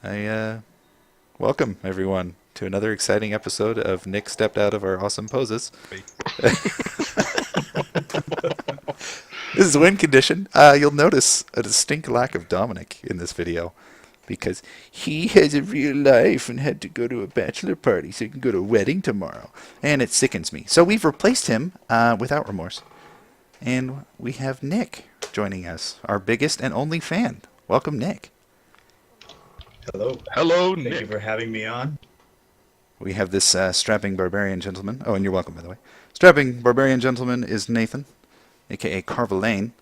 I welcome everyone to another exciting episode of Nick Stepped Out of Our Awesome Poses. This is win condition. You'll notice a distinct lack of Dominic in this video because he has a real life and had to go to a bachelor party so he can go to a wedding tomorrow. And it sickens me. So we've replaced him without remorse. And we have Nick joining us, our biggest and only fan. Welcome, Nick. Hello. Hello, Nick. Thank you for having me on. We have this strapping barbarian gentleman. Oh, and you're welcome, by the way. Strapping barbarian gentleman is Nathan, a.k.a. Carvallain.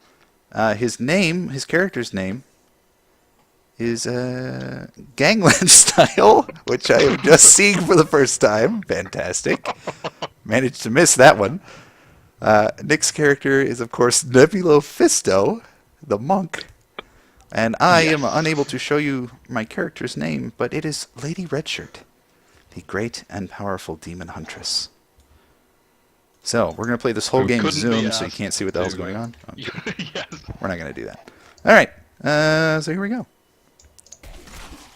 His character's name is Gangland Style, which I am just seeing for the first time. Fantastic. Managed to miss that one. Nick's character is, of course, Nebulo Fisto, the monk. And I am unable to show you my character's name, but it is Lady Redshirt, the great and powerful demon huntress. So, we're going to play this whole game Zoom, so you can't see what the hell's going on. Okay. Yes. We're not going to do that. Alright, so here we go.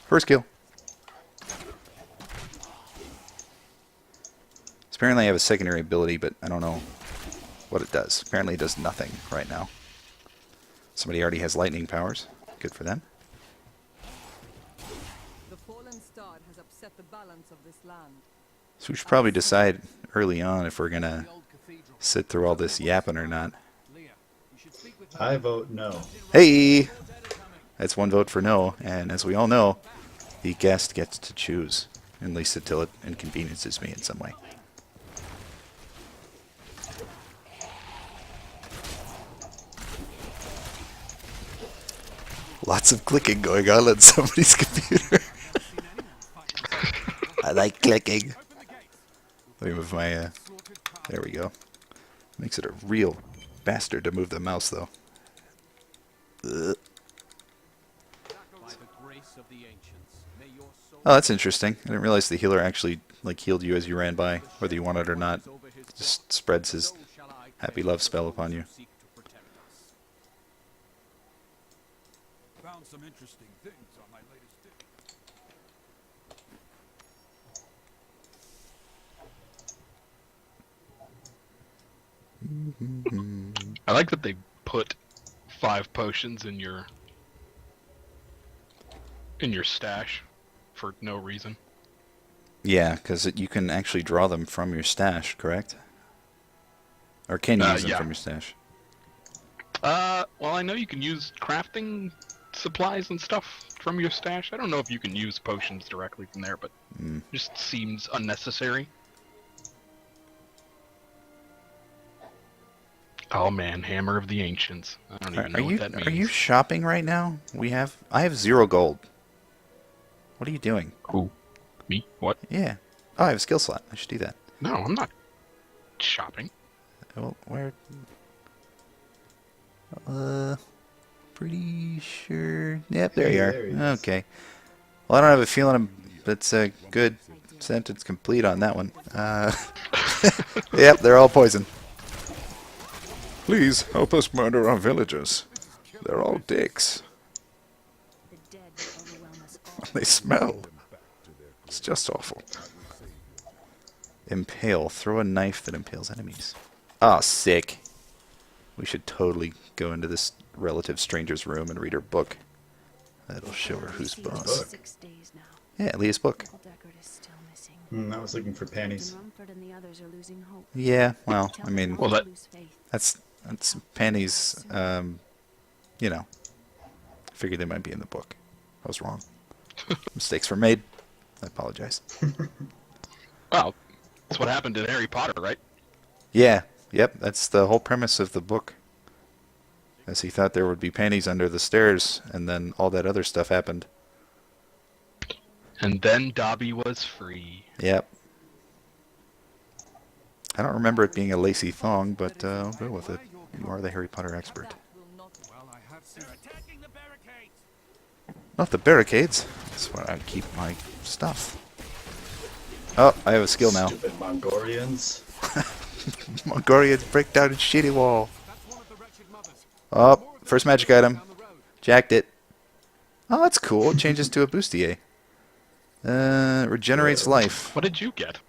First kill. Apparently I have a secondary ability, but I don't know what it does. Apparently it does nothing right now. Somebody already has lightning powers. Good for them. The fallen star has upset the balance of this land. So we should probably decide early on if we're going to sit through all this yapping or not. I vote no. Hey! That's one vote for no, and as we all know, the guest gets to choose, at least until it inconveniences me in some way. Lots of clicking going on somebody's computer. I like clicking. Let me move my, there we go. Makes it a real bastard to move the mouse, though. Ugh. Oh, that's interesting. I didn't realize the healer actually, healed you as you ran by, whether you want it or not. Just spreads his happy love spell upon you. Found some interesting things on my latest dip. I like that they put 5 potions in your stash for no reason. Yeah, because you can actually draw them from your stash, correct? Or can you use them from your stash? Well, I know you can use crafting supplies and stuff from your stash. I don't know if you can use potions directly from there, but just seems unnecessary. Oh man, Hammer of the Ancients. I don't even know what that means. Are you shopping right now? I have 0 gold. What are you doing? Who? Me? What? Yeah. Oh, I have a skill slot. I should do that. No, I'm not shopping. Well, where? Pretty sure. Yep, there you are. Okay. Well, I don't have a feeling that's a good sentence complete on that one. Yep, they're all poison. Please help us murder our villagers. They're all dicks. They smell. It's just awful. Impale. Throw a knife that impales enemies. Ah, sick. We should totally go into this relative stranger's room and read her book. That'll show her who's boss. Yeah, Leah's book. I was looking for panties. Yeah, well, I mean, Well, that's Penny's, you know. I figured they might be in the book. I was wrong. Mistakes were made. I apologize. Well, that's what happened in Harry Potter, right? Yeah, yep, that's the whole premise of the book. As he thought there would be panties under the stairs, and then all that other stuff happened. And then Dobby was free. Yep. I don't remember it being a lacy thong, but I'll go with it. You are the Harry Potter expert. Not the barricades. That's where I keep my stuff. Oh, I have a skill now. Stupid Mongolians. Mongolians break down a shitty wall. Oh, first magic item. Jacked it. Oh, that's cool. It changes to a bustier. Regenerates life. What did you get?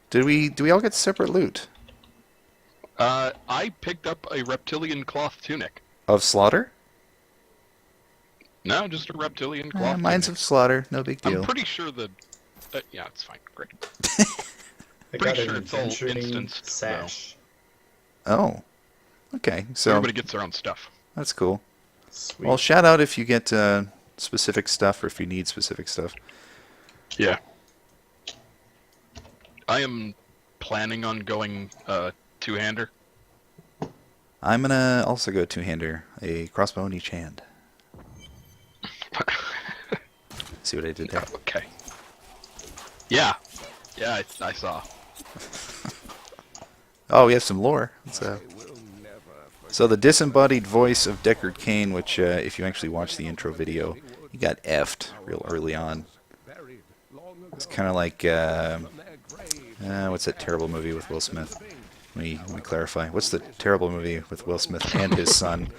Do we all get separate loot? I picked up a reptilian cloth tunic. Of slaughter? No, just a reptilian cloth Mine's tunic. of slaughter. No big deal. I'm pretty sure the... yeah, it's fine. Great. I Pretty got sure an it's all adventuring instanced, sash. Oh. Okay, so Everybody gets their own stuff. that's cool. Sweet. Well, shout out if you get specific stuff or if you need specific stuff. Yeah. I am planning on going two-hander. I'm gonna also go two-hander, a crossbow in each hand. See what I did there? Okay. Yeah. Yeah, I saw. Oh, we have some lore. So the disembodied voice of Deckard Cain, which if you actually watch the intro video, he got effed real early on. It's kind of like what's that terrible movie with Will Smith? Let me clarify. What's the terrible movie with Will Smith and his son?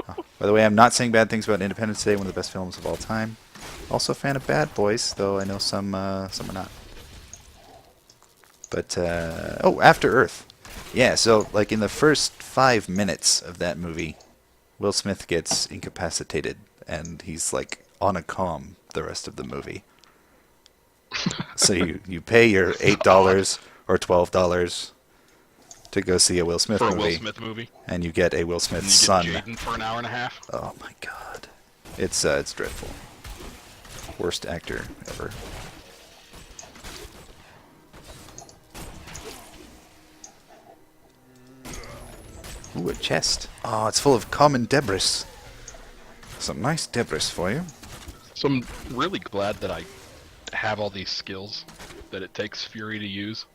Oh, by the way, I'm not saying bad things about Independence Day, one of the best films of all time. Also a fan of Bad Boys, though I know some are not. But oh, After Earth. Yeah, so like in the first 5 minutes of that movie, Will Smith gets incapacitated and he's like on a comm the rest of the movie. So you pay your $8 or $12 to go see a Will Smith For a movie. Will Smith movie. And you get a Will Smith And you son. get Jaden for an hour and a half. Oh my god. It's dreadful. Worst actor ever. Ooh, a chest. Oh, it's full of common debris. Some nice debris for you. So I'm really glad that I have all these skills that it takes Fury to use.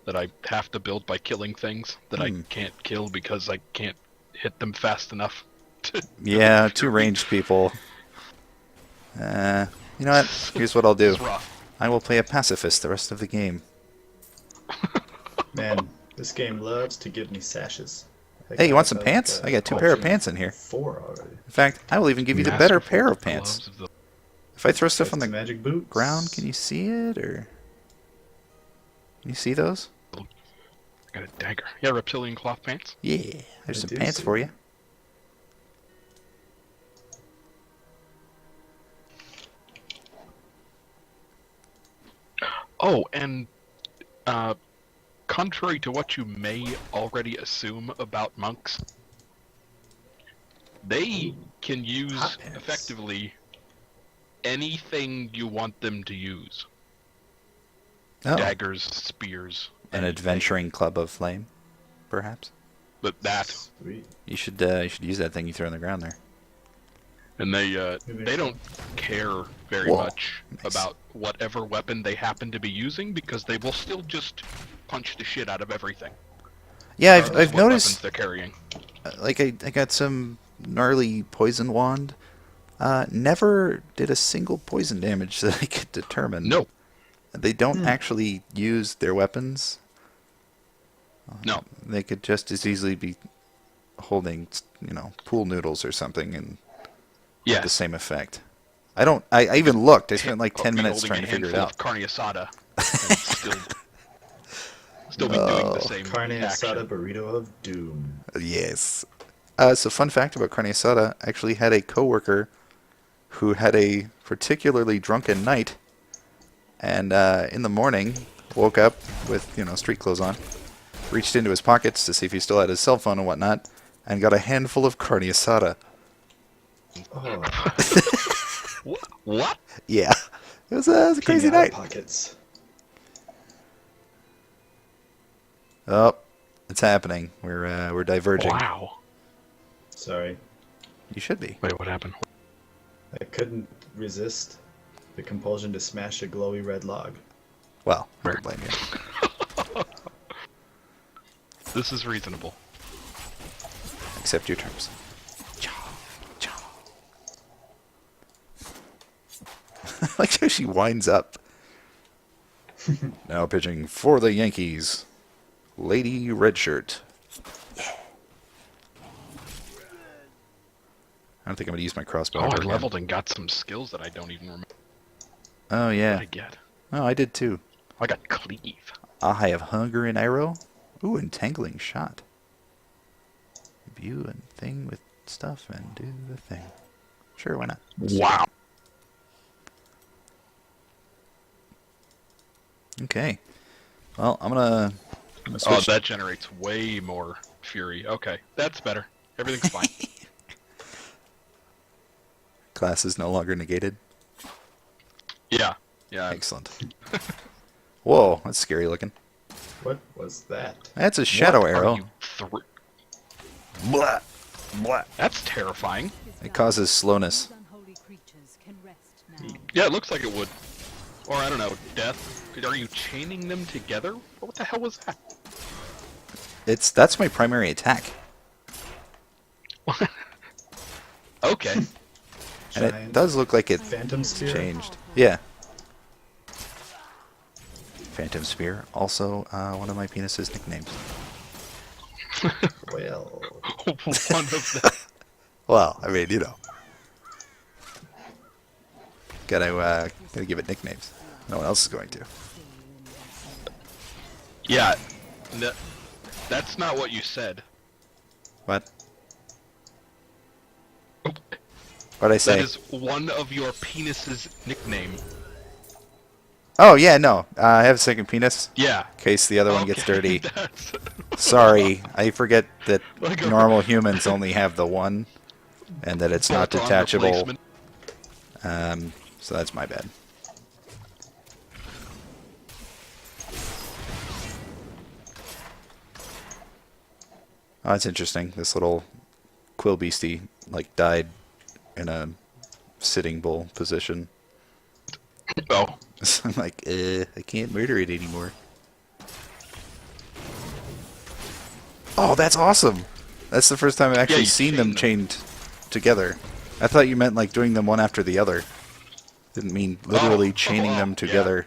That I have to build by killing things that I can't kill because I can't hit them fast enough. Yeah, two ranged people. You know what? Here's what I'll do. It's rough. I will play a pacifist the rest of the game. Man, this game loves to give me sashes. Hey, you want some pants? I got 2 pair of pants in here. 4 already. In fact, I will even give you the better Masterful pair of gloves pants. of the- If I throw stuff Got on the some magic boots. ground, can you see it, or... Can you see those? I got a dagger. Yeah, reptilian cloth pants. Yeah, there's I some do pants see for that. you. Oh, and contrary to what you may already assume about monks, they can use Hot pants. effectively anything you want them to use. Oh, Daggers, spears. an anything. adventuring club of flame, perhaps. But that, Sweet. You should use that thing you throw on the ground there. and they don't care very Whoa, much nice. about whatever weapon they happen to be using because they will still just punch the shit out of everything. Yeah, regardless I've of what weapons noticed. they're carrying. Like I got some gnarly poison wand. Never did a single poison damage that I could determine. No, They don't actually use their weapons. no. They could just as easily be holding, pool noodles or something and Yeah. have the same effect. I even looked. I spent like 10 Be minutes holding trying to a figure it handful out. of carne asada and still be doing the same Carne asada action. burrito of doom. Yes. So fun fact about carne asada, I actually had a coworker who had a particularly drunken night, and in the morning woke up with street clothes on, reached into his pockets to see if he still had his cell phone and whatnot, and got a handful of carne asada. Oh, What? Yeah, it was a crazy pinata night. pockets. Oh, it's happening. We're diverging. Wow. Sorry, You should be. Wait, what happened? I couldn't resist the compulsion to smash a glowy red log. Well, I Where? don't blame you. This is reasonable. Accept your terms. Like how she winds up. Now pitching for the Yankees, Lady Redshirt. I don't think I'm going to use my crossbow. Oh, I ever again. leveled and got some skills that I don't even remember. Oh, What yeah. did I get? Oh, I did too. I got cleave. I have hunger and arrow. Ooh, entangling shot. View and thing with stuff and do the thing. Sure, why not? Let's do Wow. that. Okay. Well, I'm gonna Oh, switch. that generates way more fury. Okay, that's better. Everything's fine. Class is no longer negated. Yeah. Yeah. Excellent. Whoa, that's scary looking. What was that? That's a shadow What are arrow. you Blah. Blah. That's terrifying. It causes slowness. These unholy creatures can rest now. Yeah, it looks like it would. Or I don't know, death. Are you chaining them together? What the hell was that? That's my primary attack. Okay. And it Giant does look like it's Phantom Spear? changed. Yeah. Phantom Spear, also one of my penis's nicknames. Well, One of them. Well, I mean, you know. Gotta give it nicknames. No one else is going to. Yeah. That's not what you said. What? What'd I say? That is one of your penis's nickname. Oh, yeah, no. I have a second penis. Yeah. In case the other one gets Okay, dirty. that's- Sorry, I forget that Like a- normal humans only have the one, and that it's not bolt-on detachable. replacement. So that's my bad. Oh, that's interesting. This little quill beastie like died in a sitting bull position. Oh. So I'm like, I can't murder it anymore. Oh, that's awesome! That's the first time I've actually you seen chain them them. chained together. I thought you meant like doing them one after the other. Didn't mean literally chaining them yeah. together.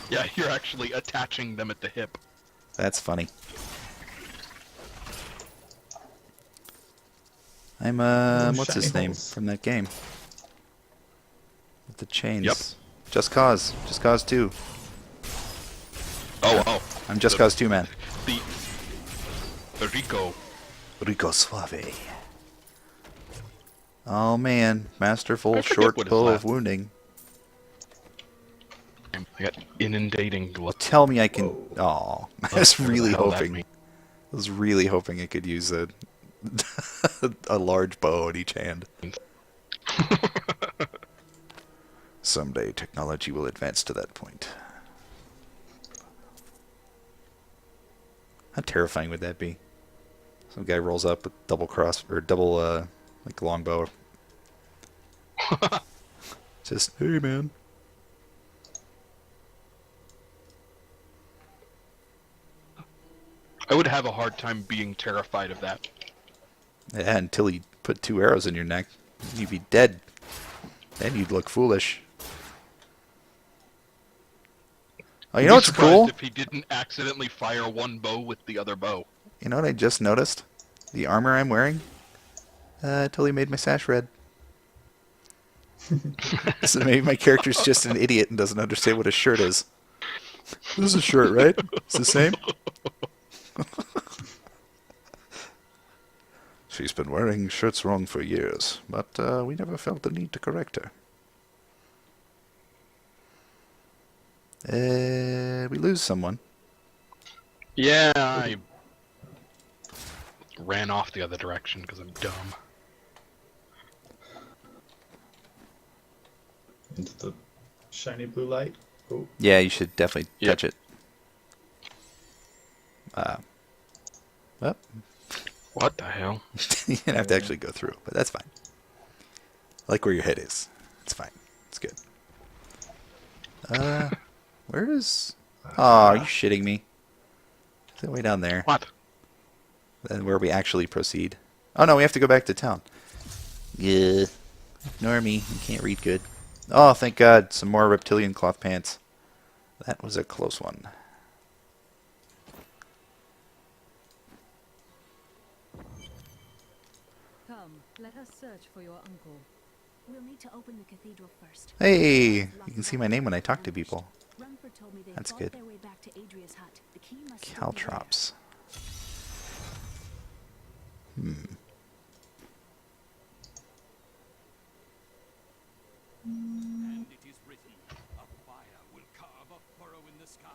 Yeah, you're actually attaching them at the hip. That's funny. I'm what's his shiny name holes. from that game? With the chains. Yep. Just Cause. Just Cause 2. Oh. I'm Just The- Cause 2 man. The Rico. Rico Suave. Oh man, masterful I forget short what his bow last- of wounding. I got inundating glove. Tell me I can. Whoa. Oh, I was really hell that hoping. mean? I was really hoping I could use a a large bow in each hand. Someday technology will advance to that point. How terrifying would that be? Some guy rolls up with double cross or double like longbow. Just hey man. I would have a hard time being terrified of that. Yeah, until he put 2 arrows in your neck, you'd be dead. Then you'd look foolish. Oh, you know I'd be what's surprised cool? if he didn't accidentally fire one bow with the other bow. You know what I just noticed? The armor I'm wearing totally made my sash red. So maybe my character's just an idiot and doesn't understand what a shirt is. This is a shirt, right? It's the same? She's been wearing shirts wrong for years, but we never felt the need to correct her. We lose someone. Yeah, I ran off the other direction because I'm dumb. Into the shiny blue light. Oh, Yeah, you should definitely Yep. touch it. Well, What the hell? you're gonna have to actually go through, but that's fine. I like where your head is. It's fine. It's good. Where is... Oh, are you shitting me? Is it way down there? What? Then where we actually proceed. Oh no, we have to go back to town. Yeah. Ignore me. I can't read good. Oh, thank God. Some more reptilian cloth pants. That was a close one. Come, let us search for your uncle. We'll need to open the cathedral first. Hey, you can see my name when I talk to people. Rumford told me they That's fought good. their way back to Adria's hut. The key must still be there. Caltrops. Hmm. And it is written, a fire will carve a furrow in the sky.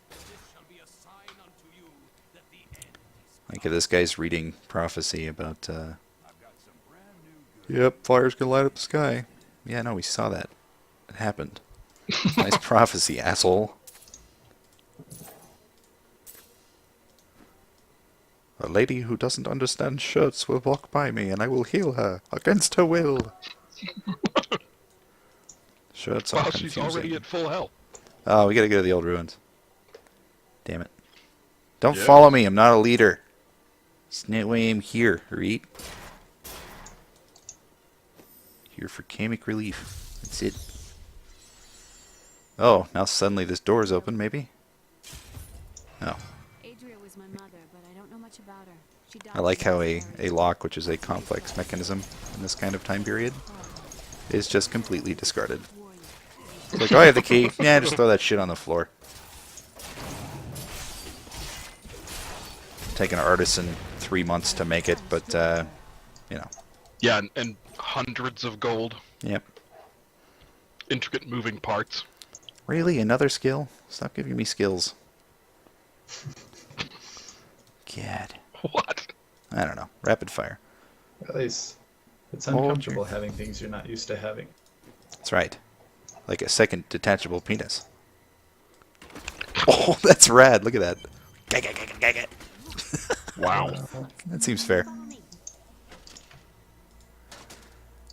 This shall be a sign unto you that the end is Like this guy's reading prophecy about, I've got some brand new goods. yep, fire's gonna light up the sky. Yeah, no, we saw that. It happened. Nice prophecy, asshole. A lady who doesn't understand shirts will walk by me and I will heal her against her will. Shirts are Well, she's already confusing. at full health. Oh, we gotta go to the old ruins. Damn it. Don't Yeah. follow me, I'm not a leader. It's not why I'm here, right? Here for Kamic relief. That's it. Oh, now suddenly this door's open, maybe? No. Adria was my mother, but I don't know much about her. She died I like how a military. lock, which is a complex mechanism in this kind of time period, is just completely discarded. Warrior. It's like, oh, I have the key. Yeah, just throw that shit on the floor. Taking an artisan 3 months to make it, but, you know. Yeah, and hundreds of gold, Yep. intricate moving parts. Really? Another skill? Stop giving me skills. God. What? I don't know. Rapid fire. At least it's Hold uncomfortable your- having things you're not used to having. That's right. Like a second detachable penis. Oh, that's rad. Look at that. Wow. That seems fair. Follow me.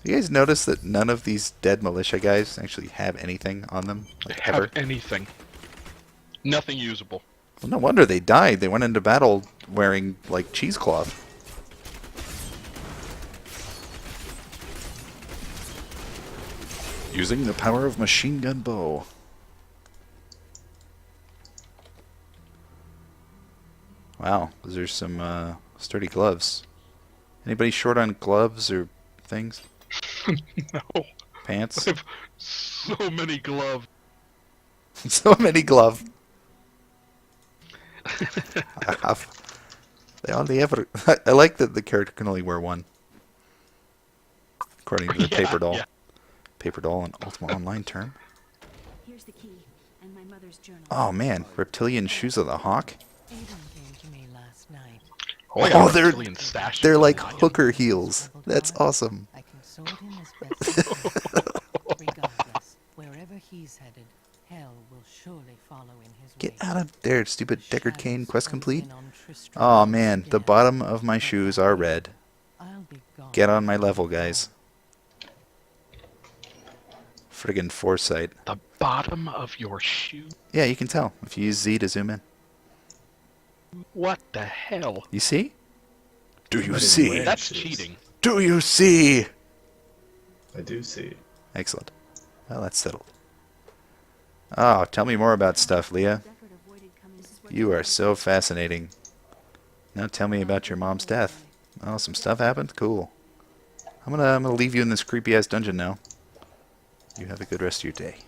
You guys notice that none of these dead militia guys actually have anything on them? Like, Have ever? anything. Nothing usable. Well, no wonder they died. They went into battle wearing, like, cheesecloth. Using the power of machine gun bow. Wow, those are some sturdy gloves. Anybody short on gloves or things? No. Pants? I have so many gloves. So many glove. I have. They only ever. I like that the character can only wear one. According to the Yeah, paper doll. yeah. Paper doll, an Ultima Online term. Here's the key and my mother's journal. Oh man, reptilian shoes of the hawk. Aiden came to me last night. Oh, I got Oh, a they're reptilian stash. they're like I can- hooker heels. That's awesome. I consoled him as best I could. Regardless, wherever he's headed, hell will surely follow in his Get wake. out of there, stupid Deckard Cain. Shadows Quest close complete. in on Tristram Oh and man, the Death. bottom of my shoes are red. I'll be gone Get on my before level, dawn. guys. Friggin' foresight. The bottom of your shoe? Yeah, you can tell if you use Z to zoom in. What the hell? You see? Do you Not even see? wearing That's shoes. cheating. Do you see? I do see. Excellent. Well, that's settled. Oh, tell me more about stuff, Leah. Deckard avoided coming to You are so fascinating. Now tell me about your mom's death. Oh, some stuff happened? Cool. I'm gonna leave you in this creepy ass dungeon now. You have a good rest of your day.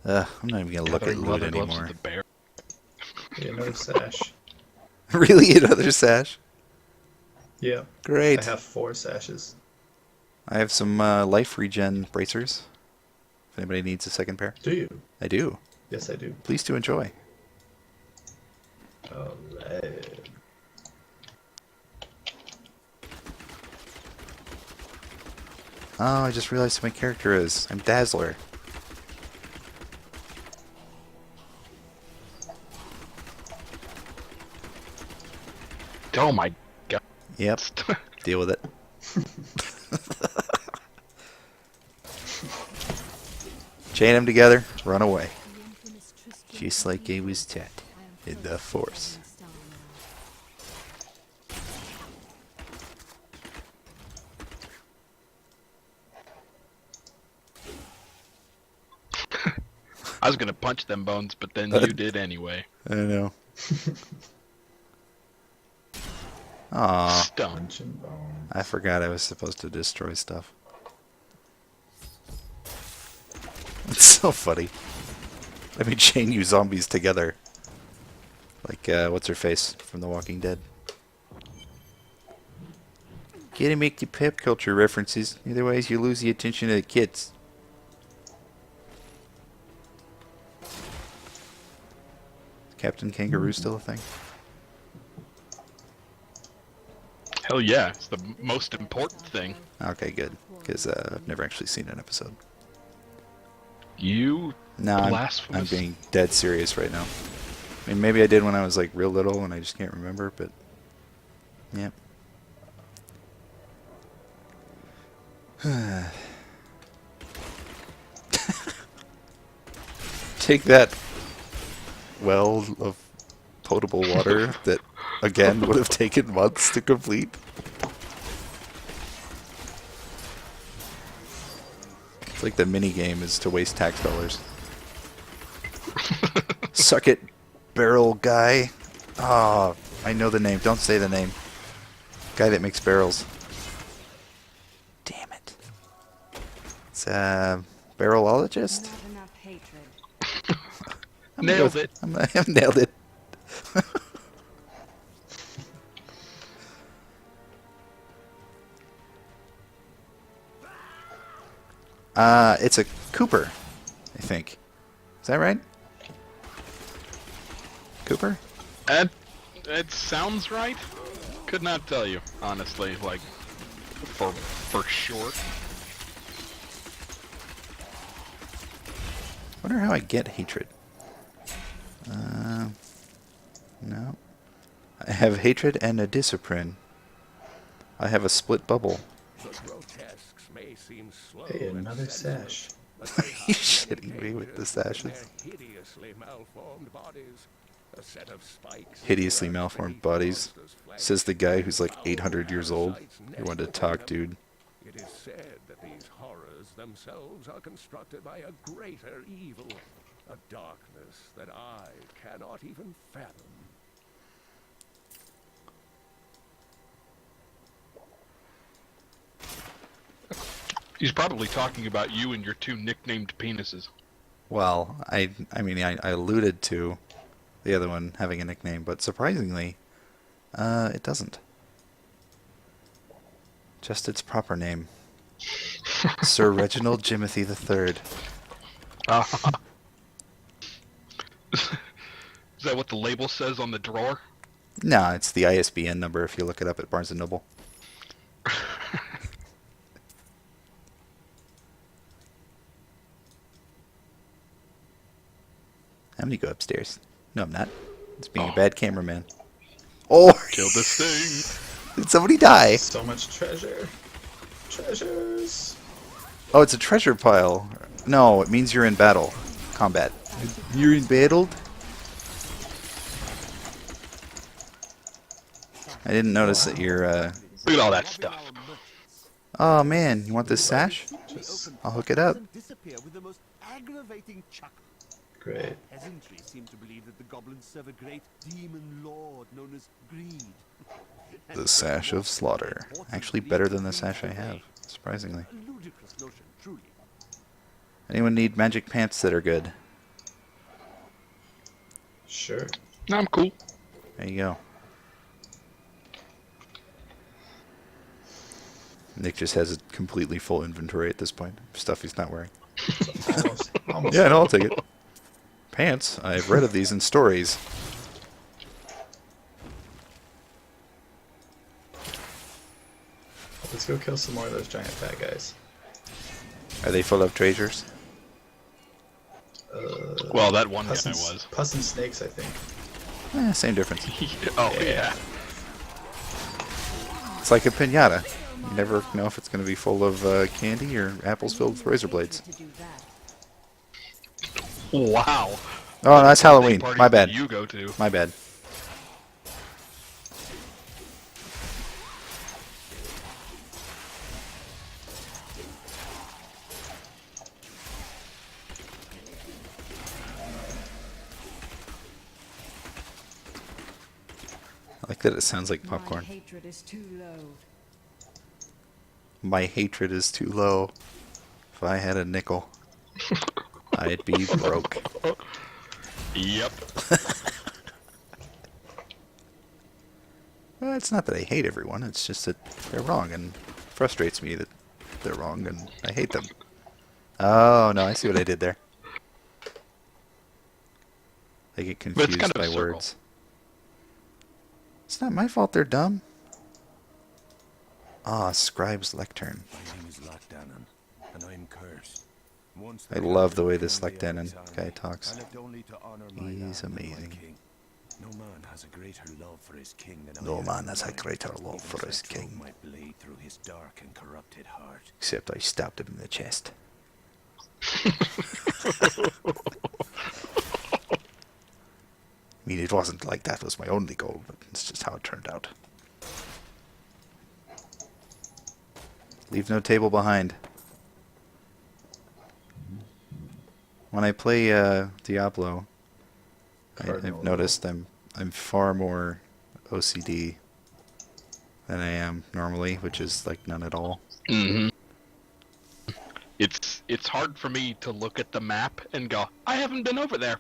I'm not even gonna look at Gathering loot leather gloves anymore. with the bear. Yeah, another sash. Really? Another sash? Yeah. Great. I have 4 sashes. I have some life regen bracers. If anybody needs a second pair. Do you? I do. Yes, I do. Please do enjoy. Alright. Oh, I just realized who my character is. I'm Dazzler. Oh my god. Yep. Deal with it. Chain them together, run away. the infamous Tristram Just like I was taught I am in the close to Force. finding Star now. I was gonna punch them bones, but then you did anyway. I know. Aw, Stone. Punch and bone. I forgot I was supposed to destroy stuff. It's so funny. Let me chain you zombies together. Like, what's her face from The Walking Dead? Gotta make the pop culture references, otherwise you lose the attention of the kids. Captain Kangaroo still a thing? Hell yeah, it's the most important thing. Okay, good. Because I've never actually seen an episode. You No, I'm blasphemous. being dead serious right now. I mean, maybe I did when I was like real little and I just can't remember, but yeah. Take that well of potable water that again would have taken months to complete. It's like the mini game is to waste tax dollars. Suck it, barrel guy. Oh, I know the name. Don't say the name. Guy that makes barrels. Damn it. It's a barrelologist? Not enough hatred. Nailed it. I've nailed it. It's a Cooper, I think. Is that right? Cooper? It sounds right. Could not tell you, honestly, like, for sure. Wonder how I get hatred. No. I have hatred and a discipline. I have a split bubble. The grotesques may seem slow Hey, and another senseless, sash. but they You hide shitting me with the behaviors in sashes. their hideously malformed bodies. A set of spikes Hideously run malformed beneath the bodies. monster's flesh. Says the guy who's like Foul 800 years old. parasites You nest wanted to within talk, them. dude. It is said that these horrors themselves are constructed by a greater evil, a darkness that I cannot even fathom. He's probably talking about you and your two nicknamed penises. Well, I mean, I alluded to the other one having a nickname, but surprisingly, it doesn't. Just its proper name. Sir Reginald Jimothy III. Is that what the label says on the drawer? No, it's the ISBN number if you look it up at Barnes & Noble. I'm gonna go upstairs. No, I'm not. It's being a bad cameraman. Oh! Kill this thing. Did somebody die? So much treasure. Treasures. Oh, it's a treasure pile. No, it means you're in battle. Combat. You're in battle? I didn't notice that you're, Look at all that stuff. Oh man, you want this sash? I'll hook it up. Disappear with the most aggravating chuckle. Great. Peasantry seem to believe that the goblins serve a great demon lord known as Greed. The Sash of Slaughter. Actually better than the sash I have, surprisingly. A ludicrous notion, truly. Anyone need magic pants that are good? Sure. No, I'm cool. There you go. Nick just has a completely full inventory at this point. Stuff he's not wearing. Almost. Yeah, no, I'll take it. Pants? I've read of these in stories. Let's go kill some more of those giant fat guys. Are they full of treasures? Well, that one guy Pus and, was. pus and snakes, I think. Same difference. Oh, yeah. It's like a pinata. You never know if it's going to be full of candy or apples filled with razor blades. To do that. Wow. Oh, that's Halloween. Parties My that bad. You go to. My bad. I like that it sounds like My popcorn. hatred is too low. My hatred is too low. If I had a nickel, I'd be broke. Yep. Well, it's not that I hate everyone, it's just that they're wrong, and it frustrates me that they're wrong, and I hate them. Oh, no, I see what I did there. They get But it's confused kind of by a circle. words. It's not my fault they're dumb. Ah, Scribe's Lectern. My name is Lochdannen, and I'm cursed. Once I the love the captain way of this the Lectdannen Army, guy talks. I lived only to honor my He's land and my amazing. king. No man has a greater love for his king than No I have man for has a mine, greater love even for as I his drove king. my blade through his dark and corrupted heart. Except I stabbed him in the chest. I mean, it wasn't like that was my only goal, but it's just how it turned out. Leave no table behind. When I play Diablo, I've noticed I'm far more OCD than I am normally, which is like none at all. Mm-hmm. It's hard for me to look at the map and go, I haven't been over there.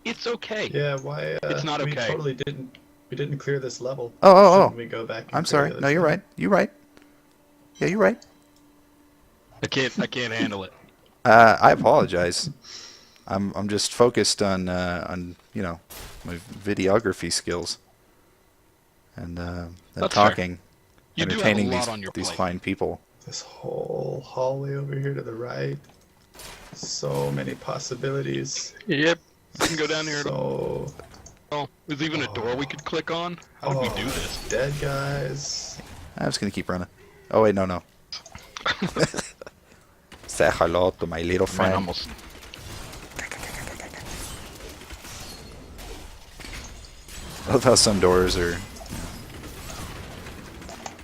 It's okay. Yeah, why? It's not we okay. totally we didn't clear this level. Oh. Shouldn't we go back? And I'm clear sorry. the other No, you're side? right. You're right. Yeah, you're right. I can't handle it. I apologize. I'm just focused on you know, my videography skills and That's talking, fair. You do have a entertaining lot on your these plate. fine people. This whole hallway over here to the right. So many possibilities. Yep. You can go down here. So. Oh, there's even a door we could click on. How did we do this? Dead guys. I'm just gonna keep running. Oh wait, no. Say hello to my little Man, friend. almost. I love how some doors are. You know,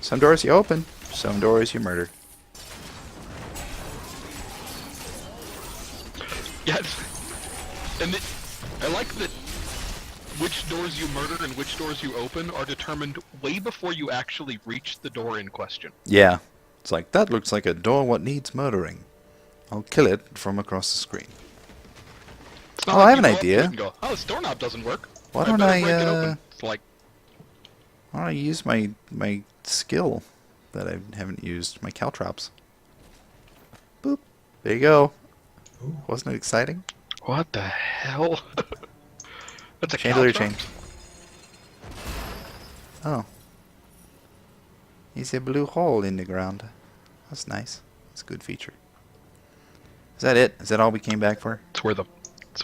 some doors you open, some doors you murder. Yes. And I like that which doors you murder and which doors you open are determined way before you actually reach the door in question. Yeah, it's like that looks like a door what needs murdering. I'll kill it from across the screen. It's not Oh, like I have you an go up to it idea. and go, oh, this doorknob doesn't work. Why don't better I, break it open. It's like, Why don't I use my skill that I haven't used, my caltrops? Boop. There you go. Ooh. Wasn't it exciting? what the hell? That's a Chandelier caltrop? chain. Oh. It's a blue hole in the ground. That's nice. It's a good feature. Is that it? Is that all we came back for? It's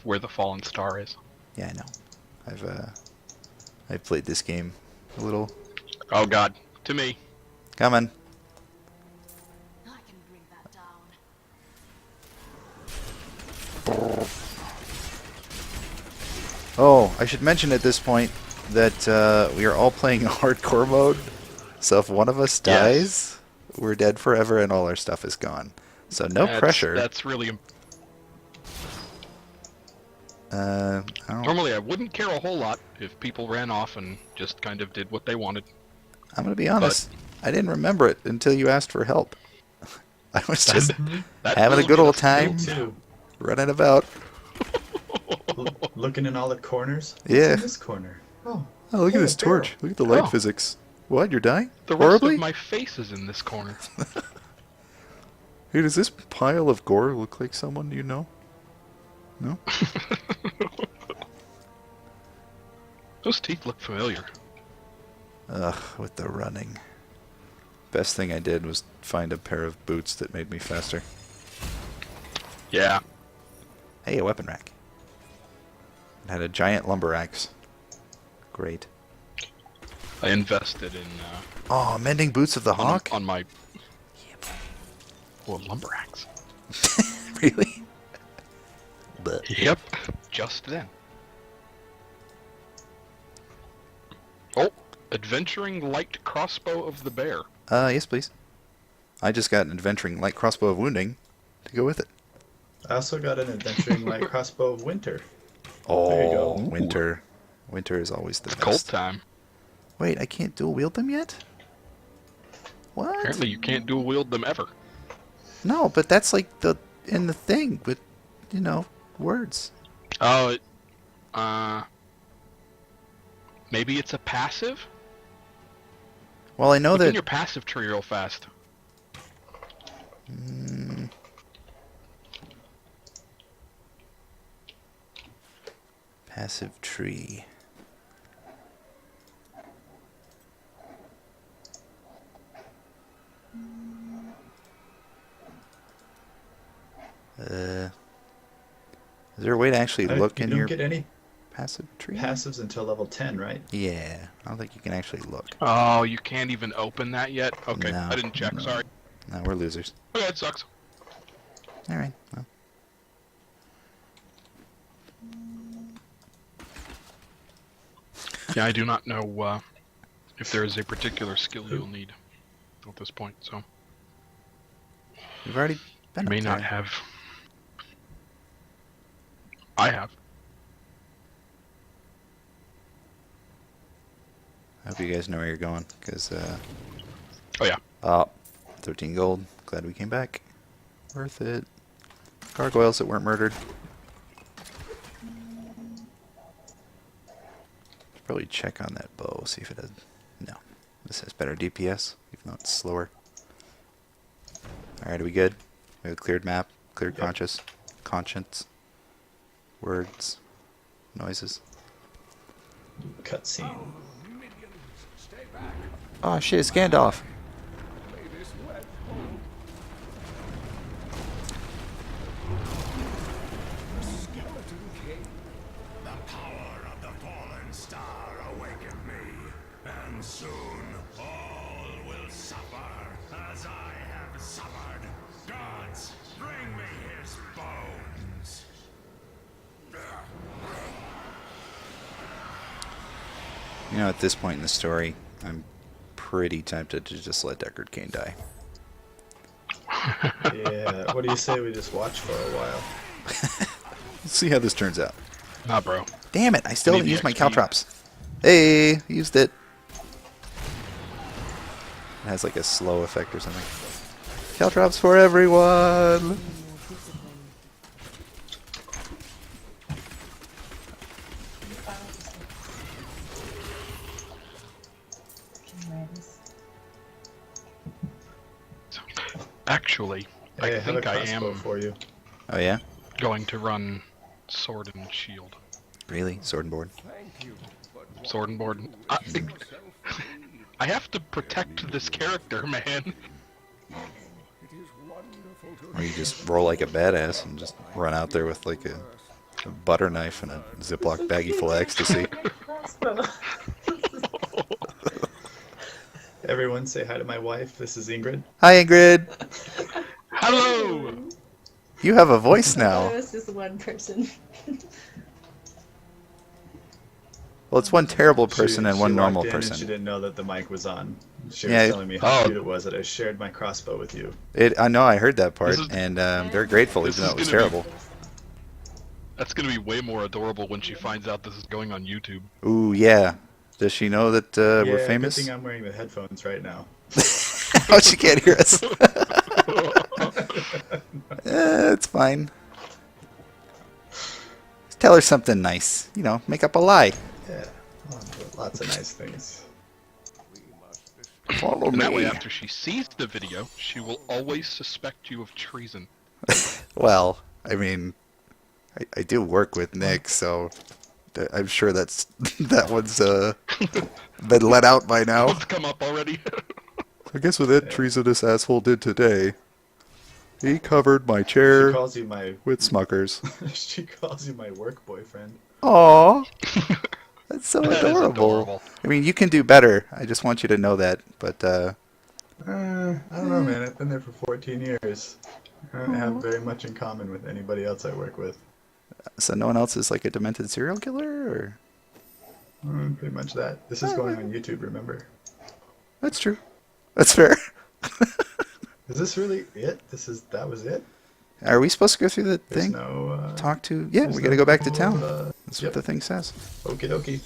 where the fallen star is. Yeah, I know. I've played this game a little. Oh god, to me. Coming. I can bring that down. Oh, I should mention at this point that we are all playing hardcore mode. So if one of us dies, we're dead forever and all our stuff is gone. So no pressure. That's really. I don't, Normally, I wouldn't care a whole lot if people ran off and just kind of did what they wanted. I'm going to be honest. I didn't remember it until you asked for help. I was just That having a will good get old us time, Too. running about. Looking in all the corners. What's Yeah. in this corner. Oh. Oh, look Hey, at this a barrel. torch. Look at the light Oh. physics. What? You're dying? The rest Horribly? of my face is in this corner. Hey, does this pile of gore look like someone you know? No? Those teeth look familiar. Ugh, with the running. Best thing I did was find a pair of boots that made me faster. Yeah. Hey, a weapon rack. It had a giant lumber axe. Great. I invested in Oh, mending boots of the hawk? on my lumber axe. Really? But Yep. Just then. Oh, adventuring light crossbow of the bear. yes, please. I just got an adventuring light crossbow of wounding to go with it. I also got an adventuring light crossbow of winter. Oh, There you go. winter. Winter is always the It's best. cold time. Wait, I can't dual wield them yet? What? Apparently you can't dual wield them ever. No, but that's like in the thing with, you know, words. Oh, maybe it's a passive? Well, I know Look in that. your passive tree real fast. Passive tree. Is there a way to actually look you in don't your get any passive tree? passives until level 10, right? Yeah, I don't think you can actually look. Oh, you can't even open that yet? Okay, No. I didn't check, sorry. No, we're losers. Okay, it sucks. All right. Well. Yeah, I do not know if there is a particular skill you'll need at this point, so We've already been may up not there. have. I have. I hope you guys know where you're going, because, Oh yeah. 13 gold. Glad we came back. Worth it. Gargoyles that weren't murdered. Should probably check on that bow, see if it has... No. This has better DPS, even though it's slower. Alright, are we good? We have a cleared map, cleared conscience, words, noises. Cutscene. Oh shit, it's Gandalf! The power of the fallen star awakened me, and soon all will suffer as I have suffered. Gods, bring me his bones. You know, at this point in the story, I'm pretty tempted to just let Deckard Cain die. Yeah, what do you say we just watch for a while? Let's see how this turns out. Nah, bro. Damn it, I still Need haven't the used my XP. caltrops. Hey, used it. It has like a slow effect or something. Caltrops for everyone! Actually, Hey, I have a think I crossbow am for you. Oh yeah? going to run sword and shield. Really? Sword and board? Sword and board. I have to protect this character, man. Or you just roll like a badass and just run out there with like a butter knife and a Ziploc baggie full of ecstasy. Everyone say hi to my wife. This is Ingrid. Hi Ingrid! Hello! You have a voice It now. was just one person. Well, it's one terrible person and one she normal walked in person. And she didn't know that the mic was on. She Yeah. was telling me how Oh. cute it was that I shared my crossbow with you. I know, I heard that part, This is- and they're grateful This even though is it was gonna be- terrible. That's gonna be way more adorable when she finds out this is going on YouTube. Ooh, yeah. Does she know that we're Yeah, famous? Good thing I'm wearing the headphones right now. Oh, she can't hear us. It's fine. Tell her something nice. You know, make up a lie. Yeah, lots of nice things. Follow And that way, me. after she sees the video, she will always suspect you of treason. Well, I mean, I do work with Nick, so I'm sure that's that one's been let out by now. It's come up already. I guess what that treasonous asshole did today, he covered my She chair calls you my with Smuckers. she calls you my work boyfriend. Aww. That's so That is adorable. adorable. I mean, you can do better. I just want you to know that. But, I don't know, man. I've been there for 14 years. I don't have very much in common with anybody else I work with. so no one else is like a demented serial killer? Or Pretty much that. This is going on YouTube, remember? That's true. That's fair. Is this really it? That was it? Are we supposed to go through the There's thing? no, Talk to... Yeah, there's we gotta no go back to cool, town. That's yep. what the thing says. Okie dokie.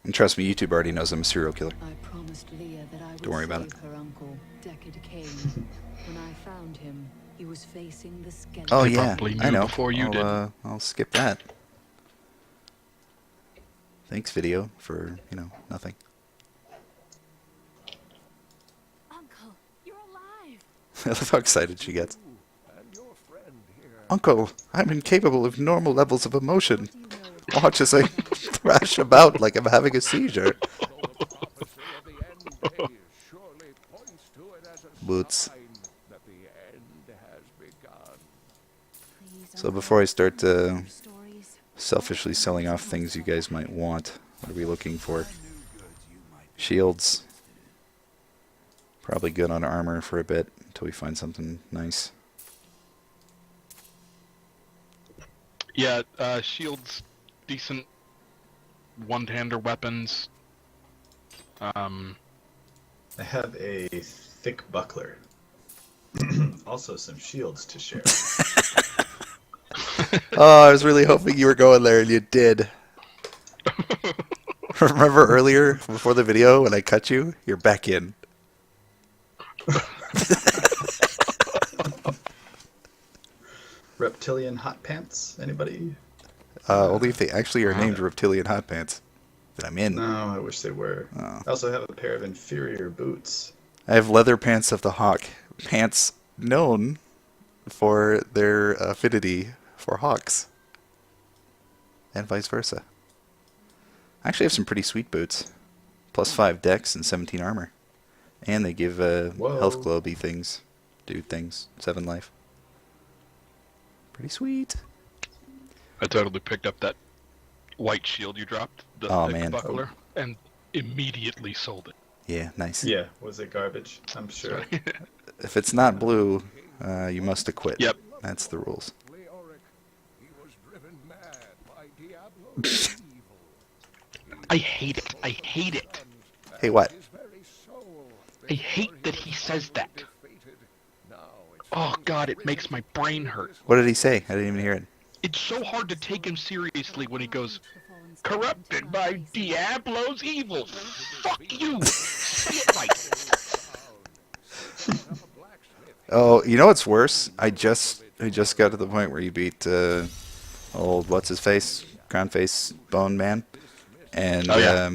And trust me, YouTube already knows I'm a serial killer. I promised Leah that I would Don't worry about save her uncle, Deckard Cain. When I found him, he was facing the skeleton. Oh They yeah, probably I knew know. before you did. I'll skip that. Thanks, video, for, nothing. Uncle, you're alive. I love how excited she gets. And your friend here. Uncle, I'm incapable of normal levels of emotion. What do you know of Watch as I thrash about like I'm having a seizure. So the prophecy of the end days surely points to it as a Boots. sign that the end has begun. Please, So Uncle, before I start stories. selfishly selling off things you guys might want, what are we looking for? Shields. Probably good on armor for a bit until we find something nice. Yeah, shields, decent one-hander weapons. I have a thick buckler. Also some shields to share. Oh, I was really hoping you were going there, and you did. Remember earlier, before the video, when I cut you? You're back in. Reptilian hot pants? Anybody? Only if they actually are named Reptilian Hot Pants. Then I'm in. No, I wish they were. Oh. I also have a pair of inferior boots. I have leather pants of the hawk. Pants known for their affinity for hawks. And vice versa. I actually have some pretty sweet boots. Plus 5 dex and 17 armor. And they give Whoa. health glowy things. Dude things. 7 life. Pretty sweet. I totally picked up that white shield you dropped, the Oh, thick man. buckler, and immediately sold it. Yeah, nice. Yeah, was it garbage? I'm sure. If it's not blue, you must acquit. Yep. That's the rules. Leoric, he was driven mad by Diablo's evil. I hate it. I hate it. Hey, what? His very soul. I hate that he says that. Defeated. Now it's Oh god, it makes my brain hurt. What did he say? I didn't even hear it. It's so hard to take him seriously when he goes, corrupted by Diablo's evil. Fuck you! Say it right. Oh, you know what's worse? I just got to the point where you beat old what's his face, crown face bone man, and Oh, yeah.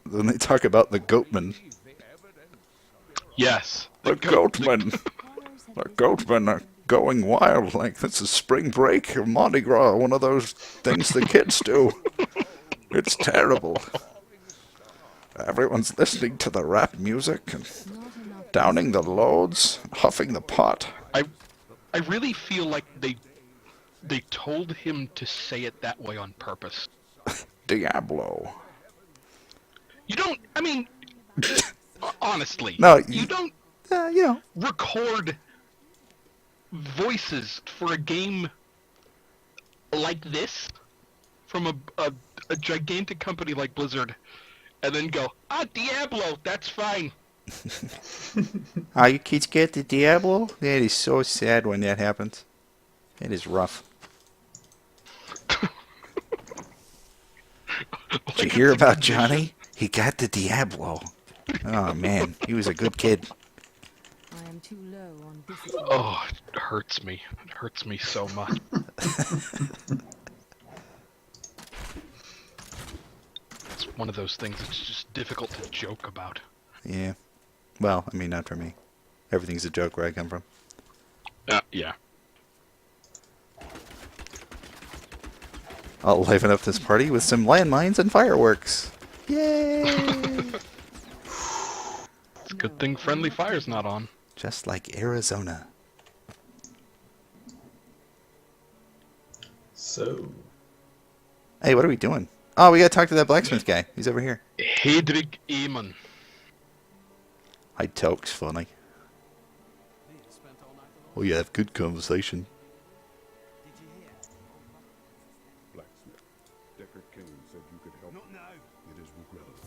then they talk about the goatman. Yes. The goatman. The goatmen are going wild like this is spring break or Mardi Gras, one of those things the kids do. It's terrible. Everyone's listening to the rap music and downing the loads, huffing the pot. I really feel like they told him to say it that way on purpose. Diablo. You don't, I mean, honestly, No, you don't record voices for a game like this from a gigantic company like Blizzard and then go, Diablo, that's fine. Are you kids get the Diablo? That is so sad when that happens. It is rough. Did you hear about Johnny? He got the Diablo. Oh man, he was a good kid. I am too low on discipline. Oh, it hurts me. It hurts me so much. It's one of those things that's just difficult to joke about. Yeah. Well, I mean, not for me. Everything's a joke where I come from. Yeah. I'll liven up this party with some landmines and fireworks. Yay! It's a good thing friendly fire's not on. Just like Arizona. So, Hey, what are we doing? Oh, we gotta talk to that blacksmith guy. He's over here. Hedrig Eamon. I talk's funny. Oh, you have good conversation. Blacksmith. Deckard Cain said you could help. Not now. It is regrettable.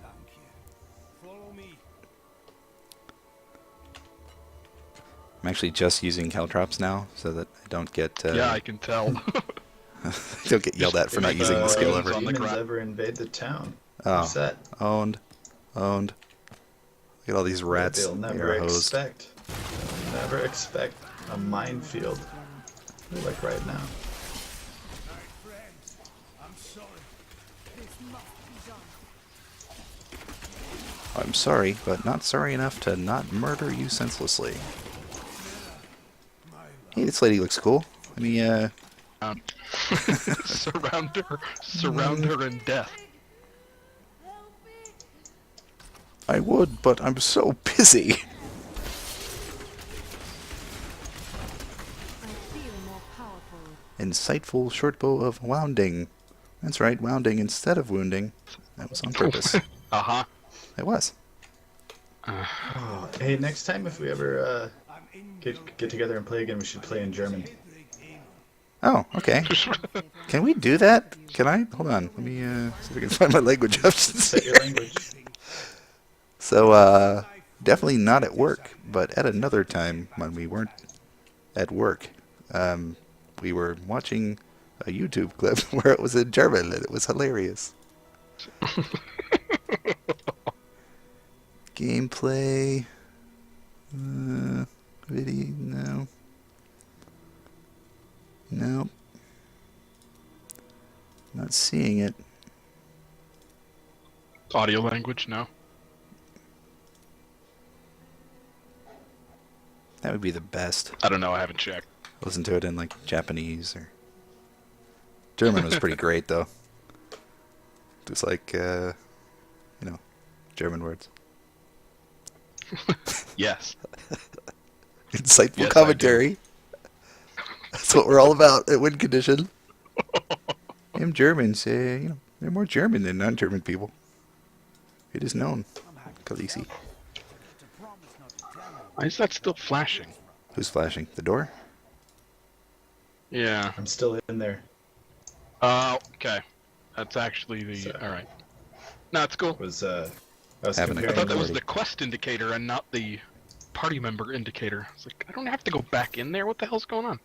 Thank you. Follow me. I'm actually just using caltrops now so that I don't get Yeah, I can tell. Don't get yelled at for not using the skill ever. on the Demons ground. ever invade the town? Oh, Set. owned. Look at all these rats. They'll never expect. Never expect a minefield like right now. I'm sorry, but not sorry enough to not murder you senselessly. Hey, this lady looks cool. Let me, Surround her in death. I would, but I'm so busy. I feel more powerful. Insightful short bow of wounding. That's right, wounding instead of wounding. That was on purpose. Uh-huh. It was. Oh, hey, next time if we ever get together and play again, we should play in German. Oh, okay. Can we do that? Can I? Hold on. Let me see if I can find my language options. Set your language. So, definitely not at work, but at another time when we weren't at work, we were watching a YouTube clip where it was in German, and it was hilarious. Gameplay. Video, no. Nope. Not seeing it. Audio language, no. That would be the best. I don't know, I haven't checked. Listen to it in like Japanese or German was pretty great though. Just like German words. Yes. Insightful Yes, I commentary. That's what we're all about at Win Condition. Them Germans, they're more German than non-German people. It is known. Khaleesi. Why is that still flashing? Who's flashing? The door? Yeah. I'm still in there. Oh, okay. That's actually the... So- Alright. No, it's cool. I was Having a I comparing thought that was party. the quest indicator and not the party member indicator. It's like, I don't have to go back in there. What the hell's going on?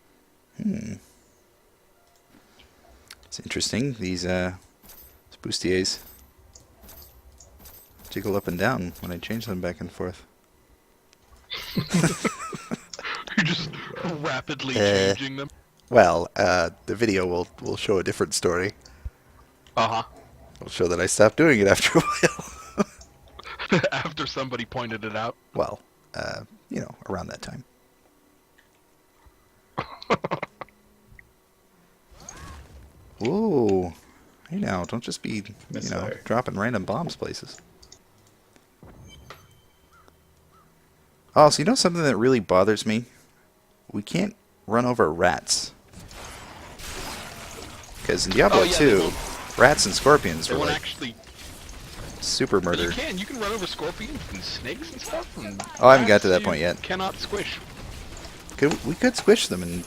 It's interesting. These bustiers jiggle up and down when I change them back and forth. You're just rapidly changing them. Well, the video will show a different story. Uh-huh. It'll show that I stopped doing it after a while. After somebody pointed it out. Well, around that time. Whoa. Hey now, don't just be, Misfire. dropping random bombs places. Oh, so you know something that really bothers me? We can't run over rats. Because in Diablo they 2, won't- rats and scorpions They were won't like actually... super You murder. can. You can run over scorpions and snakes and stuff. And Oh, I haven't got to rats that point you yet. Cannot squish. We could squish them in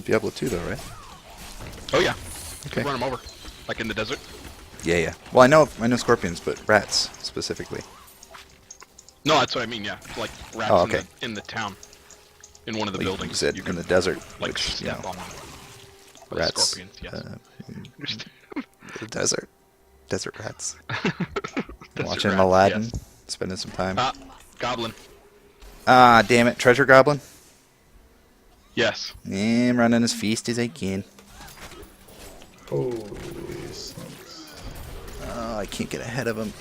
Diablo 2 though, right? Oh yeah. Okay. Run them over. Like in the desert. Yeah. Well, I know scorpions, but rats specifically. No, that's what I mean, yeah. Like rats Oh, okay. in the town. In one of the Like buildings. you said, you in can, the desert, like, which, step on them. With rats. Scorpions, yes. The desert. Desert rats. Desert Watching rats, Aladdin, yes. spending some time. Ah, goblin. Ah, damn it. Treasure Goblin? Yes. Yeah, I'm running as fast as I can. Holy smokes. Oh, I can't get ahead of him.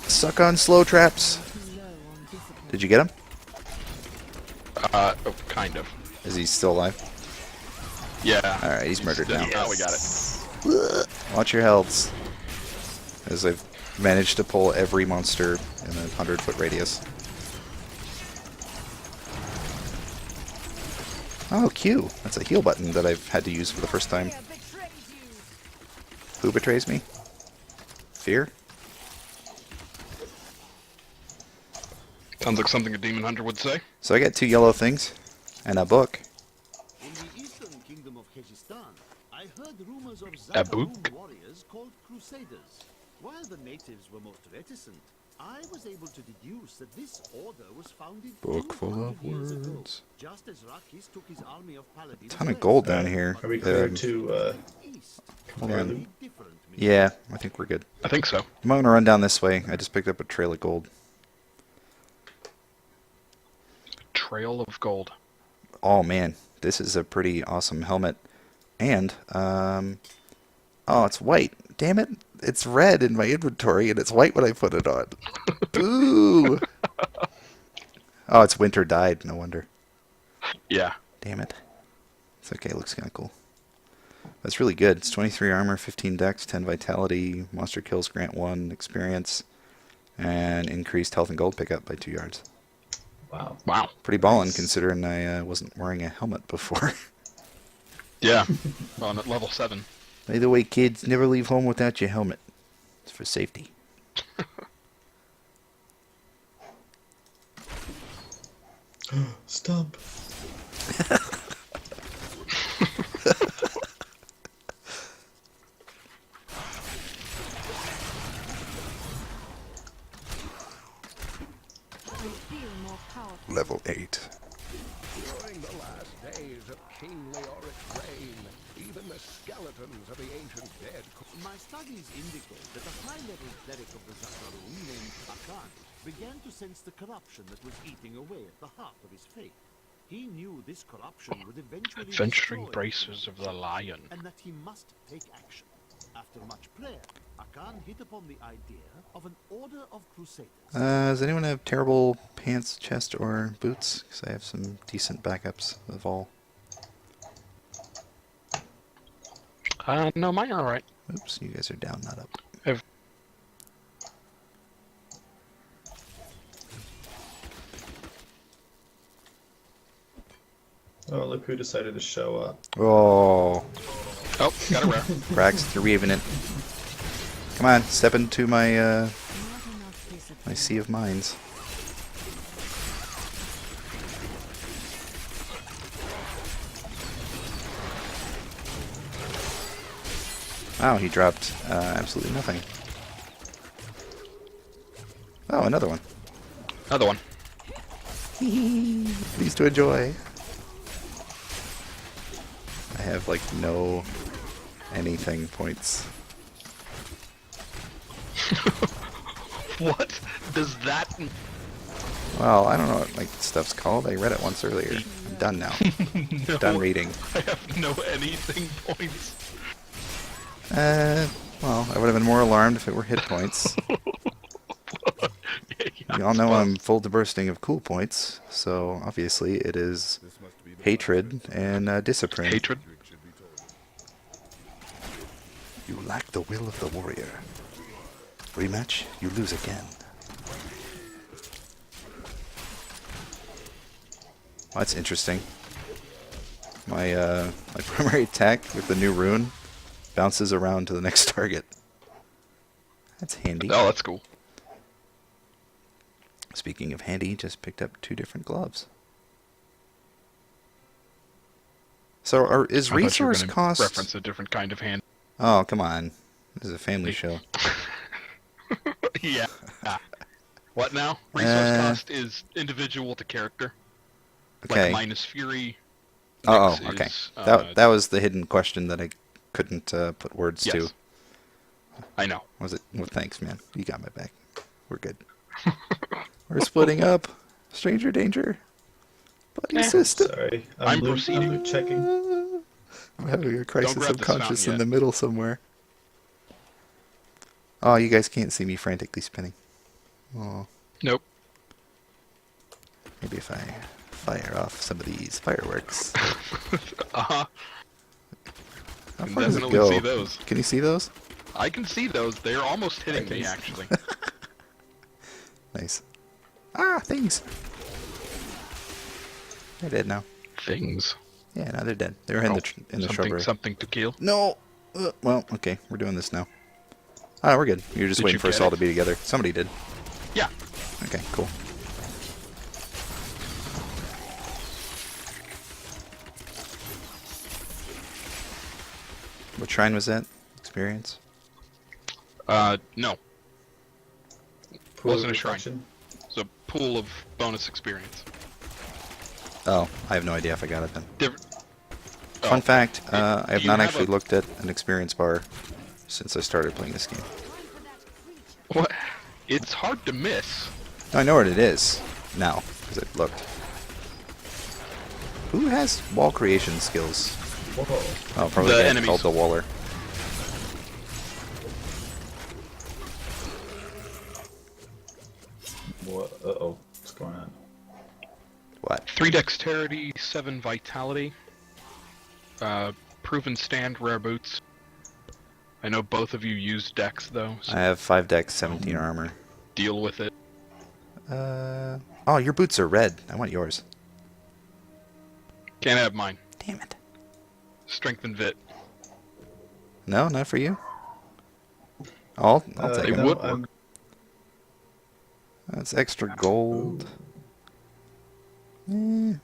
Suck on slow traps. Did you get him? Oh, kind of. Is he still alive? Yeah. Alright, he's murdered now. Now we got it. Watch your healths. As I've managed to pull every monster in a 100-foot radius. Oh, Q. That's a heal button that I've had to use for the first time. Who betrays me? Fear? Sounds like something a demon hunter would say. So I got 2 yellow things. And a book. In the eastern kingdom of Kyrgyzstan, I heard rumors of A book? Zagharoon warriors called Crusaders. While the natives were most reticent, I was able to deduce that this order was founded Book full 200 of years ago, words. just as Rakis took his army of paladins. Ton of gold down Alright, here. are we clear to Hold compare on. them? Yeah, I think we're good. I think so. I'm going to run down this way. I just picked up a trail of gold. Trail of gold. Oh man, this is a pretty awesome helmet. And, oh, it's white. Damn it. It's red in my inventory, and it's white when I put it on. Ooh. Oh, it's winter dyed. No wonder. Yeah. Damn it. It's okay. It looks kind of cool. That's really good. It's 23 armor, 15 dex, 10 vitality, monster kills grant 1 experience, and increased health and gold pickup by 2 yards. Wow. Wow. Pretty ballin' considering I wasn't wearing a helmet before. Yeah. Well, I'm at level 7. By the way, kids, never leave home without your helmet. It's for safety. Stump. I feel more powerful. Level 8. During the last days of King Leoric's reign, even the skeletons of the ancient dead. My studies indicate that a high-level cleric of the Zakarum named Akan began to sense the corruption that was eating away at the heart of his faith. He knew this corruption would eventually Adventuring destroy Braces of the Lion. and that he must take action. After much prayer, Akan hit upon the idea of an order of crusaders. Does anyone have terrible pants, chest, or boots? Because I have some decent backups of all. No, mine are alright. Oops, you guys are down, not up. Oh, look who decided to show up. Oh, Oh, got a rare. Brax, you're weaving it. Come on, step into my my sea of mines. Wow, he dropped absolutely nothing. Oh, another one. Another one. Please to enjoy. I have like no anything points. What does that... Well, I don't know what my stuff's called. I read it once earlier. I'm done now. No, Done reading. I have no anything points. Well, I would have been more alarmed if it were hit points. Yeah, You all know I'm full to bursting of cool points, so obviously it is hatred and discipline. Hatred. You lack the will of the warrior. Rematch, you lose again. Well, that's interesting. My my primary attack with the new rune bounces around to the next target. That's handy. Oh, that's cool. Speaking of handy, just picked up 2 different gloves. So, is I thought you were resource gonna cost? reference a different kind of hand. Oh, come on! This is a family show. Yeah. What now? Resource cost is individual to character. Okay. Like mine is Fury. Oh, Nyx okay. is, That was the hidden question that I couldn't put words to. Yes. I know. Was it? Well, thanks, man. You got my back. We're good. We're splitting up. Stranger danger. Buddy system. Sorry, I'm losing. proceeding. I'm checking. I'm having a crisis grab of this conscience fountain in the yet. middle somewhere. Oh, you guys can't see me frantically spinning. Oh, Nope. maybe if I fire off some of these fireworks. Uh-huh. How Can far does it definitely go? see those. Can you see those? I can see those. They're almost hitting Okay. me, actually. Nice. Ah, things. They're dead now. Things. Yeah, now they're dead. They're in the something, shrubbery. something to kill. No. Well, okay, we're doing this now. Ah, we're good. You're just Did waiting you for us get all it? to be together. Somebody did. Yeah. Okay, cool. What shrine was that? Experience? No. Pool Wasn't of a shrine. reflection? It's a pool of bonus experience. Oh, I have no idea if I got it then. Oh, Fun fact, do I have you not have actually a- looked at an experience bar since I started playing this game. What? It's hard to miss. I know what it is now, because I looked. Who has wall creation skills? Whoa. Oh, probably The the guy enemies. called the Waller. Uh-oh. What's going on? What? 3 dexterity, 7 vitality. Proven stand, rare boots. I know both of you use dex though, so I have 5 dex, 17 armor. deal with it. Oh, your boots are red. I want yours. Can't have mine. Damn it. Strength and vit. No, not for you. I'll take They it. would work. That's extra gold. Alright.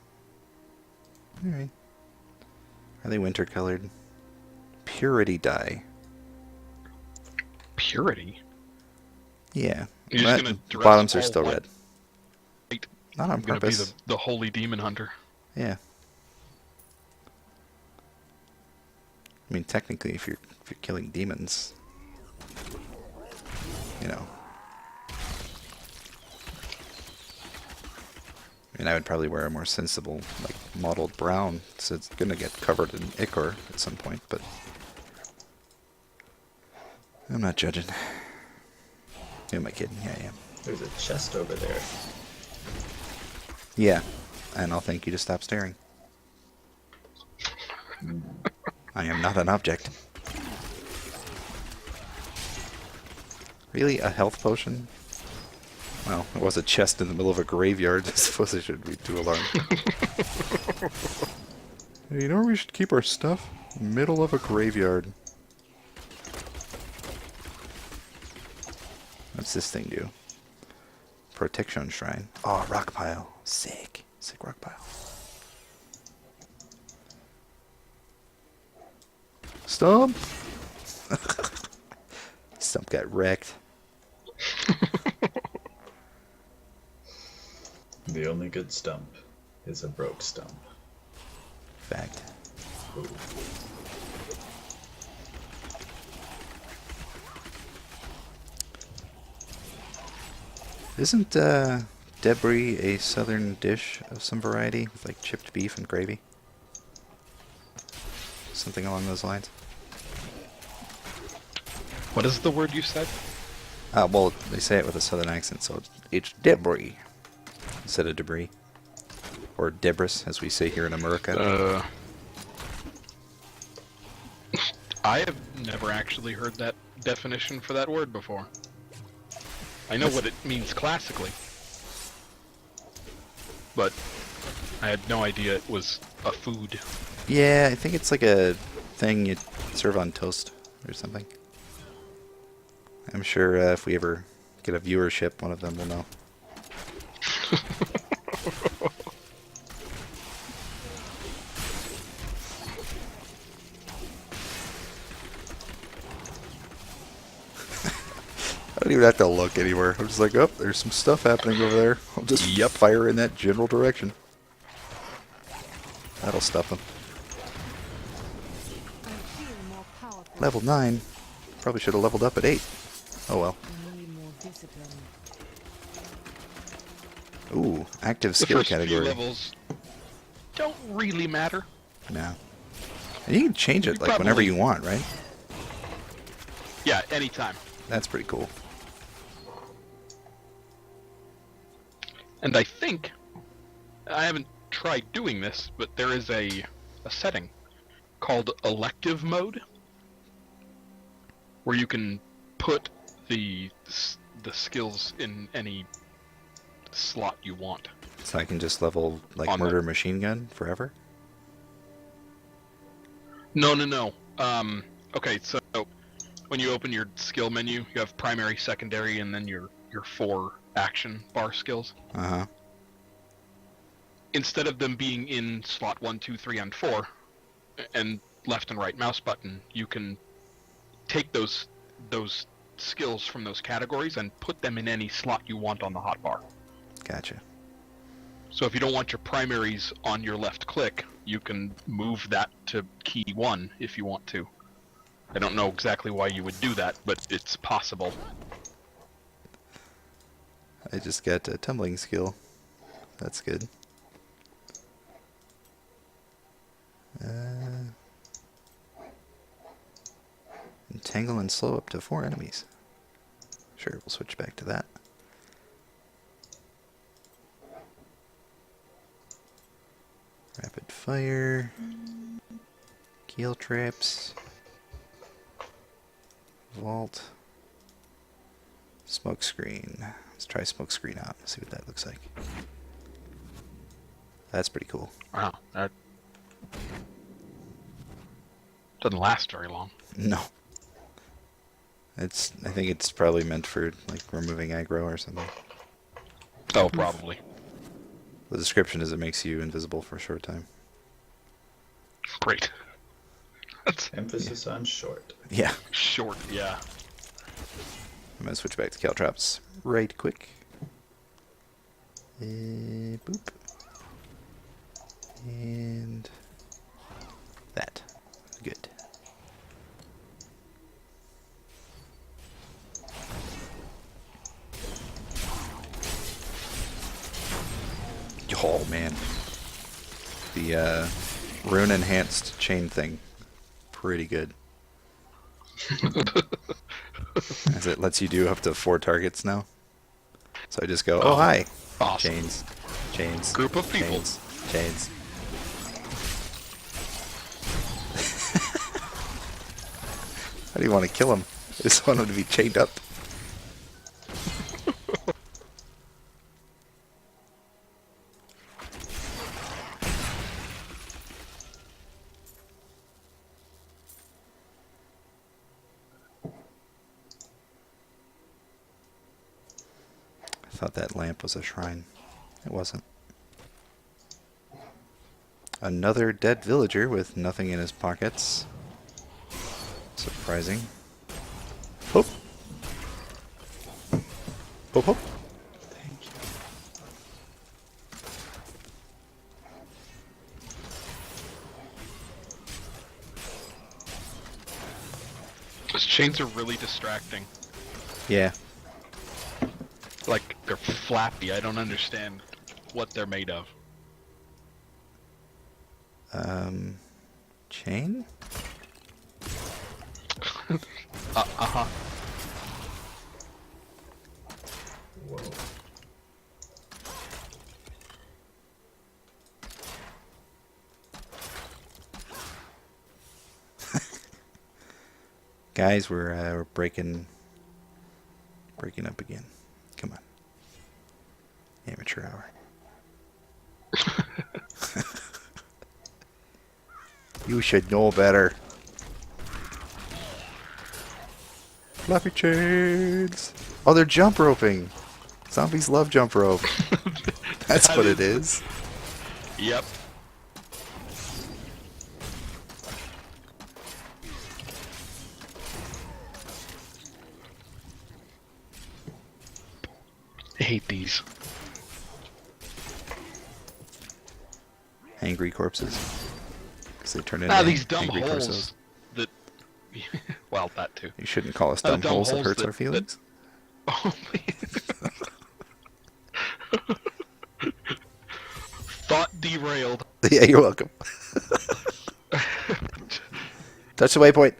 Are they winter colored? Purity dye. Purity? Yeah. You're just gonna dress bottoms are all still white? red. Not on I'm gonna be purpose. the holy demon hunter. Yeah. I mean, technically, if you're killing demons, you know. I mean, I would probably wear a more sensible, like, mottled brown, so it's gonna get covered in ichor at some point, but I'm not judging. Who am I kidding? Yeah, I am. There's a chest over there. Yeah, and I'll thank you to stop staring. I am not an object. Really? A health potion? Well, it was a chest in the middle of a graveyard. I suppose I shouldn't be too alarmed. Hey, you know where we should keep our stuff? Middle of a graveyard. What's this thing do? Protection shrine. Oh, rock pile. Sick. Sick rock pile. Stump! Stump got wrecked. The only good stump is a broke stump. Fact. Ooh. Isn't debris a southern dish of some variety with like chipped beef and gravy? Something along those lines. What is the word you said? Well, they say it with a southern accent, so it's debris instead of debris. Or debris, as we say here in America. I have never actually heard that definition for that word before. I know what it means classically, but I had no idea it was a food. Yeah, I think it's like a thing you serve on toast or something. I'm sure if we ever get a viewership, one of them will know. I don't even have to look anywhere. I'm just like, oh, there's some stuff happening over there. I'll just fire in that general direction. That'll stop them. Level 9. Probably should have leveled up at 8. Oh well. Ooh, active The skill first category. few levels don't really matter. No. And you can change it You like whenever probably- you want, right? Yeah, anytime. That's pretty cool. And I think, I haven't tried doing this, but there is a setting called elective mode, where you can put the skills in any slot you want. So I can just level like On murder machine gun forever? No. Okay, so when you open your skill menu, you have primary, secondary, and then your 4 action bar skills. Uh-huh. Instead of them being in slot 1, 2, 3, and 4, and left and right mouse button, you can take those skills from those categories and put them in any slot you want on the hotbar. Gotcha. So if you don't want your primaries on your left click, you can move that to key 1 if you want to. I don't know exactly why you would do that, but it's possible. I just got a tumbling skill. That's good. Entangle and slow up to 4 enemies. Sure, we'll switch back to that. Rapid fire. Keel traps. Vault. Smoke screen. Let's try smoke screen out. See what that looks like. That's pretty cool. Wow, that doesn't last very long. No. I think it's probably meant for like removing aggro or something. Oh, probably. The description is it makes you invisible for a short time. Great. That's Emphasis on short. Yeah. short, yeah. I'm gonna switch back to caltrops right quick. Boop. And that. Good. Oh man. The rune enhanced chain thing. Pretty good. As it lets you do up to 4 targets now. So I just go, oh hi. Awesome. Chains. Chains. Group of people. Chains. Chains. How do you want to kill him? I just want him to be chained up. I thought that lamp was a shrine. It wasn't. Another dead villager with nothing in his pockets. Surprising. Hope. Hope, hope. Thank you. Those chains are really distracting. Yeah. Like, they're flappy. I don't understand what they're made of. Chain? Uh-huh. Whoa. Guys, we're breaking up again. Come on. Amateur hour. You should know better. Fluffy chains. Oh, they're jump roping. Zombies love jump rope. That's what it is. Yep. I hate these. Angry corpses. Because they turn into These dumb angry holes corpses. that... well, that too. You shouldn't call us dumb dumb holes. It holes hurts that- our feelings. Oh, Thought derailed. Yeah, you're welcome. Touch the waypoint.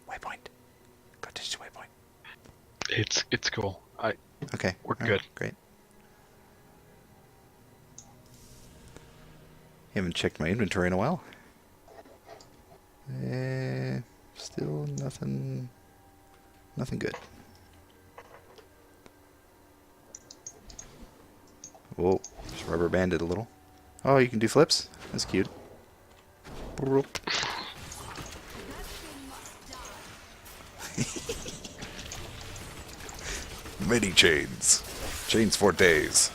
Waypoint. Go touch the waypoint. It's cool. Okay. We're all good. right, great. Haven't checked my inventory in a while. Still nothing good. Whoa, just rubber banded a little. Oh, you can do flips? That's cute. Many chains. Chains for days.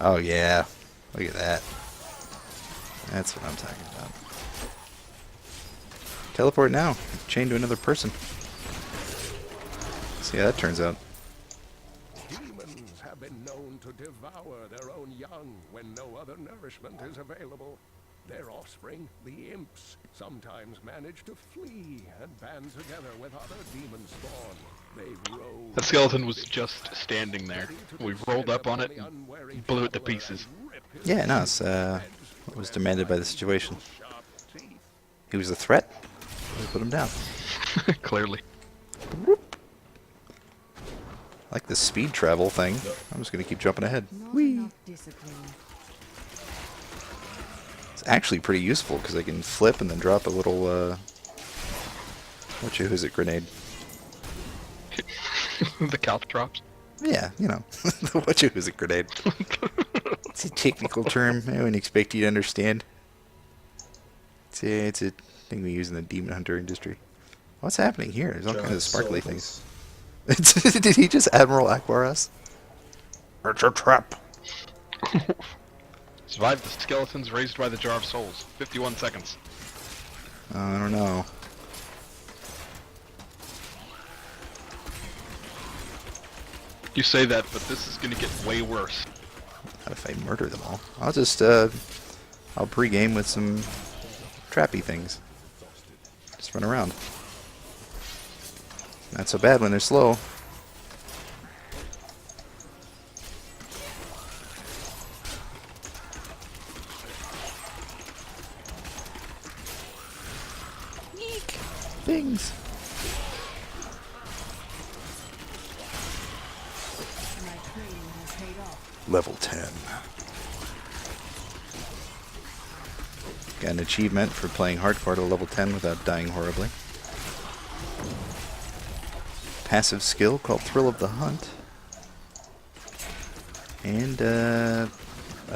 Oh yeah, look at that. That's what I'm talking about. Teleport now. Chain to another person. See how that turns out. Demons have been known to devour their own young when no other nourishment is available. Their offspring, the imps, sometimes manage to flee and band together with other demon spawn. They roll. That skeleton was just standing there. We rolled up on it and blew it to pieces. Yeah, no, it's what was demanded by the situation. He was a threat. We put him down. Clearly. Like the speed travel thing. I'm just gonna keep jumping ahead. Not Whee! enough discipline. It's actually pretty useful because I can flip and then drop a little who's it grenade. The couch drops. Yeah, you know, the who's it grenade. It's a technical term. I wouldn't expect you to understand. It's a thing we use in the demon hunter industry. What's happening here? There's all kinds of sparkly things. Did he just Admiral Akbar us? It's a trap. Survive the skeletons raised by the Jar of Souls. 51 seconds. I don't know. You say that, but this is gonna get way worse. Not if I murder them all. I'll just I'll pregame with some trappy things. Just run around. Not so bad when they're slow. Eek! Things. My training has paid off. Level 10. Got an achievement for playing hardcore to level 10 without dying horribly. Passive skill called Thrill of the Hunt. And a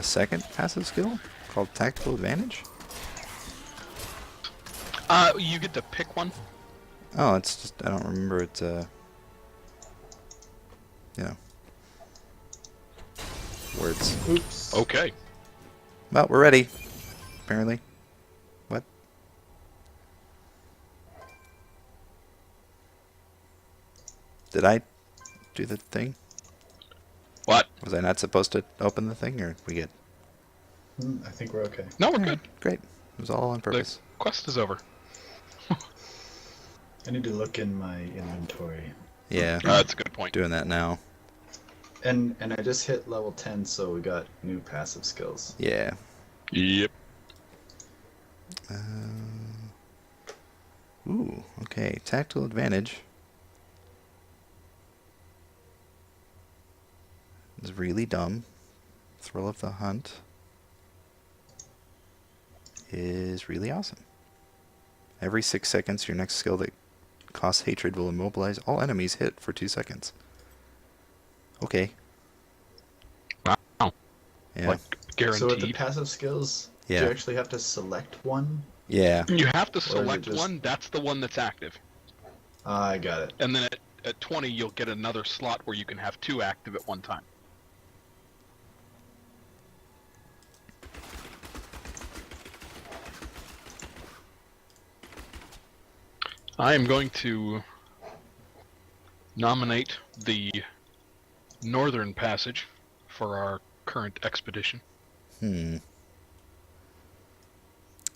second passive skill called Tactical Advantage. You get to pick one. Oh, it's just, I don't remember it, you know. Words. Oops. Okay. Well, we're ready. Apparently. What? Did I do the thing? What? Was I not supposed to open the thing, or we good? I think we're okay. No, we're good. Great. It was all on The purpose. quest is over. I need to look in my inventory. Yeah. That's a good point. Doing that now. And I just hit level 10, so we got new passive skills. Yeah. Yep. Ooh, okay. Tactical Advantage. It's really dumb. Thrill of the Hunt is really awesome. Every 6 seconds, your next skill that costs hatred will immobilize all enemies hit for 2 seconds. Okay. Wow. Yeah. Like, guaranteed. So with the passive skills, do Yeah. you actually have to select one? Yeah. You have to it select just- one. That's the one that's active. I got it. And then at 20, you'll get another slot where you can have 2 active at one time. I am going to nominate the Northern Passage for our current expedition.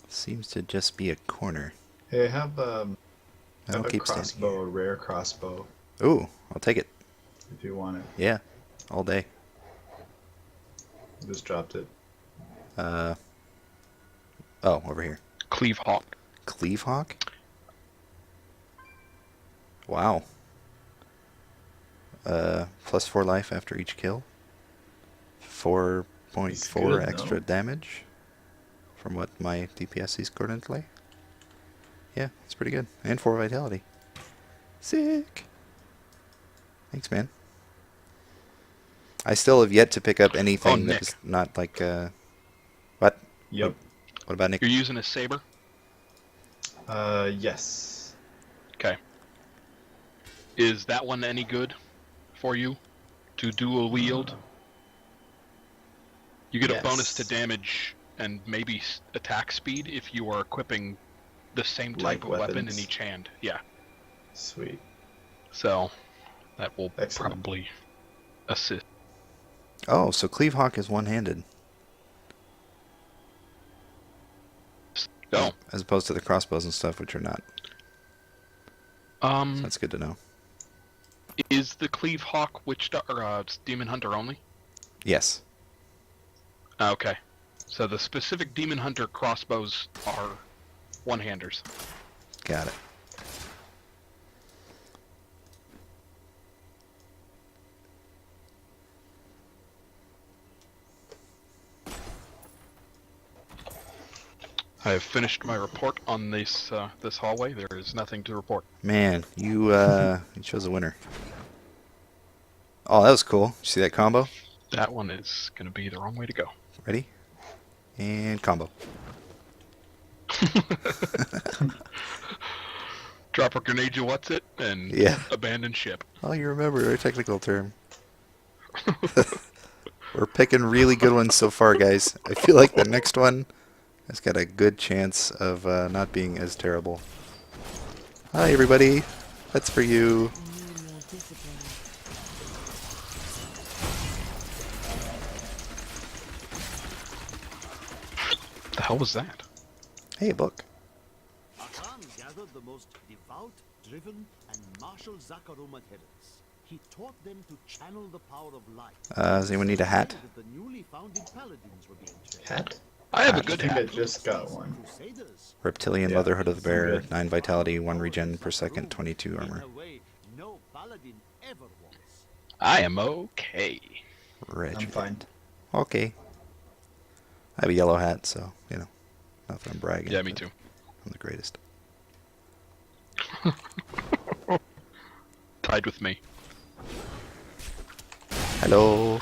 Seems to just be a corner. Hey, I have I don't a keep standing crossbow, a rare crossbow, here. Ooh, I'll take it. if you want it. Yeah. All day. I just dropped it. Oh, over here. Cleave Hawk. Cleave Hawk? Wow. Plus 4 life after each kill. He's 4.4 good, extra though. damage. From what my DPS sees currently. Yeah, it's pretty good. And 4 vitality. Sick. Thanks, man. I still have yet to pick up anything that Nick. is not like, what? Yep. What about Nick? You're using a saber? Yes. Okay. Is that one any good for you to dual wield? You get a bonus to Yes. damage and maybe attack speed if you are equipping the same Like type of weapon in weapons? each hand. Yeah. Sweet. So that will Excellent. probably assist. Oh, so Cleavehawk is one-handed. Oh. As opposed to the crossbows and stuff, which are not. So that's good to know. Is the Cleave Hawk Demon Hunter only? Yes. Okay. So the specific Demon Hunter crossbows are one-handers. Got it. I have finished my report on this hallway. There is nothing to report. Man, you chose a winner. Oh, that was cool. Did you see that combo? That one is going to be the wrong way to go. Ready? And combo. Drop a grenade, you what's it, and Yeah. abandon ship. Oh, you remember a technical term. We're picking really good ones so far, guys. I feel like the next one has got a good chance of not being as terrible. Hi, everybody. That's for you. What the hell was that? Hey, a book. Akan gathered the most devout, driven, and martial Zakarum adherents. He taught them to channel the power of light. Does anyone need a hat? That the newly founded paladins were being trained. Hat? I have a I good think I hat. just got one. Crusaders. Reptilian Yeah, Leatherhood of the I'm Bear, good. 9 Vitality, 1 Regen per second, 22 armor. In a way, no paladin ever was. I am okay. Regiment. I'm fine. Okay. I have a yellow hat, so, you know, not that I'm bragging. Yeah, me but too. I'm the greatest. Tied with me. Hello.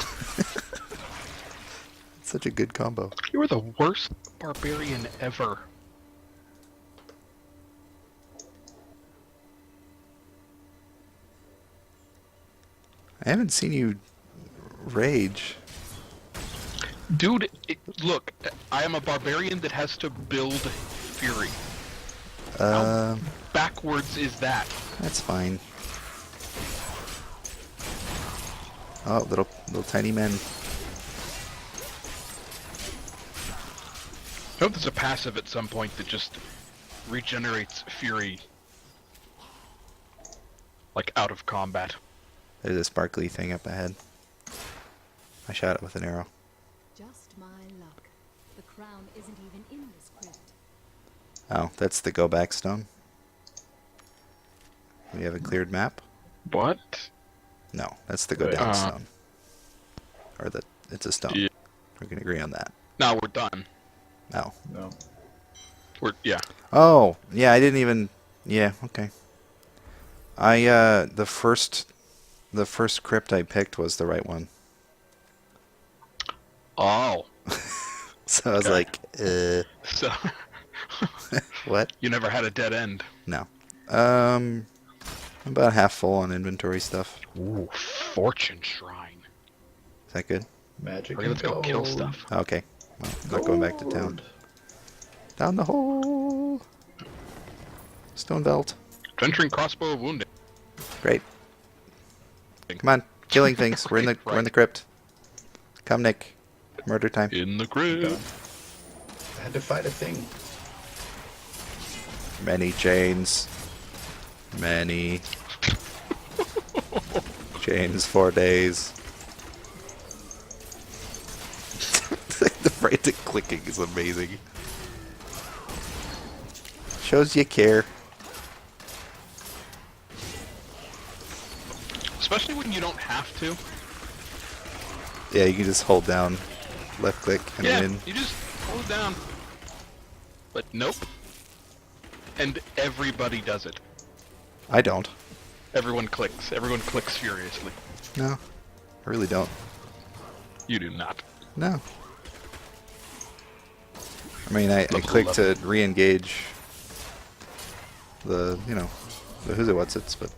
Such a good combo. You are the worst barbarian ever. I haven't seen you rage. Dude, look, I am a barbarian that has to build fury. How backwards is that? That's fine. Oh, little tiny men. I hope there's a passive at some point that just regenerates fury, like out of combat. There's a sparkly thing up ahead. I shot it with an arrow. Just my luck. The crown isn't even in this crypt. Oh, that's the go back stone. We have a cleared map? What? No, that's the go Wait. down stone. Or it's a stone. Yeah. We can agree on that. No, we're done. Oh. No. Yeah. Oh, yeah, I didn't even... Yeah, okay. The first crypt I picked was the right one. Oh. So I was Okay. like, So, what? you never had a dead end. No. I'm about half full on inventory stuff. Ooh, Fortune Shrine. Is that good? Magic Okay, let's go and kill gold. stuff. Okay. Well, I'm not going back to town. Gold. Down the hole. Stone belt. Adventuring crossbow wounded. Great. Come on, killing things. We're in the crypt. Come, Nick. Murder time. In the crypt. I had to fight a thing. Many chains. Many chains for days. The frantic clicking is amazing. Shows you care. Especially when you don't have to. Yeah, you can just hold down, left click, and Yeah, win. you just hold down. But nope. And everybody does it. I don't. Everyone clicks. Everyone clicks furiously. No, I really don't. You do not. No. I mean, I click to re-engage the, you know, the who's it, what's it's, but...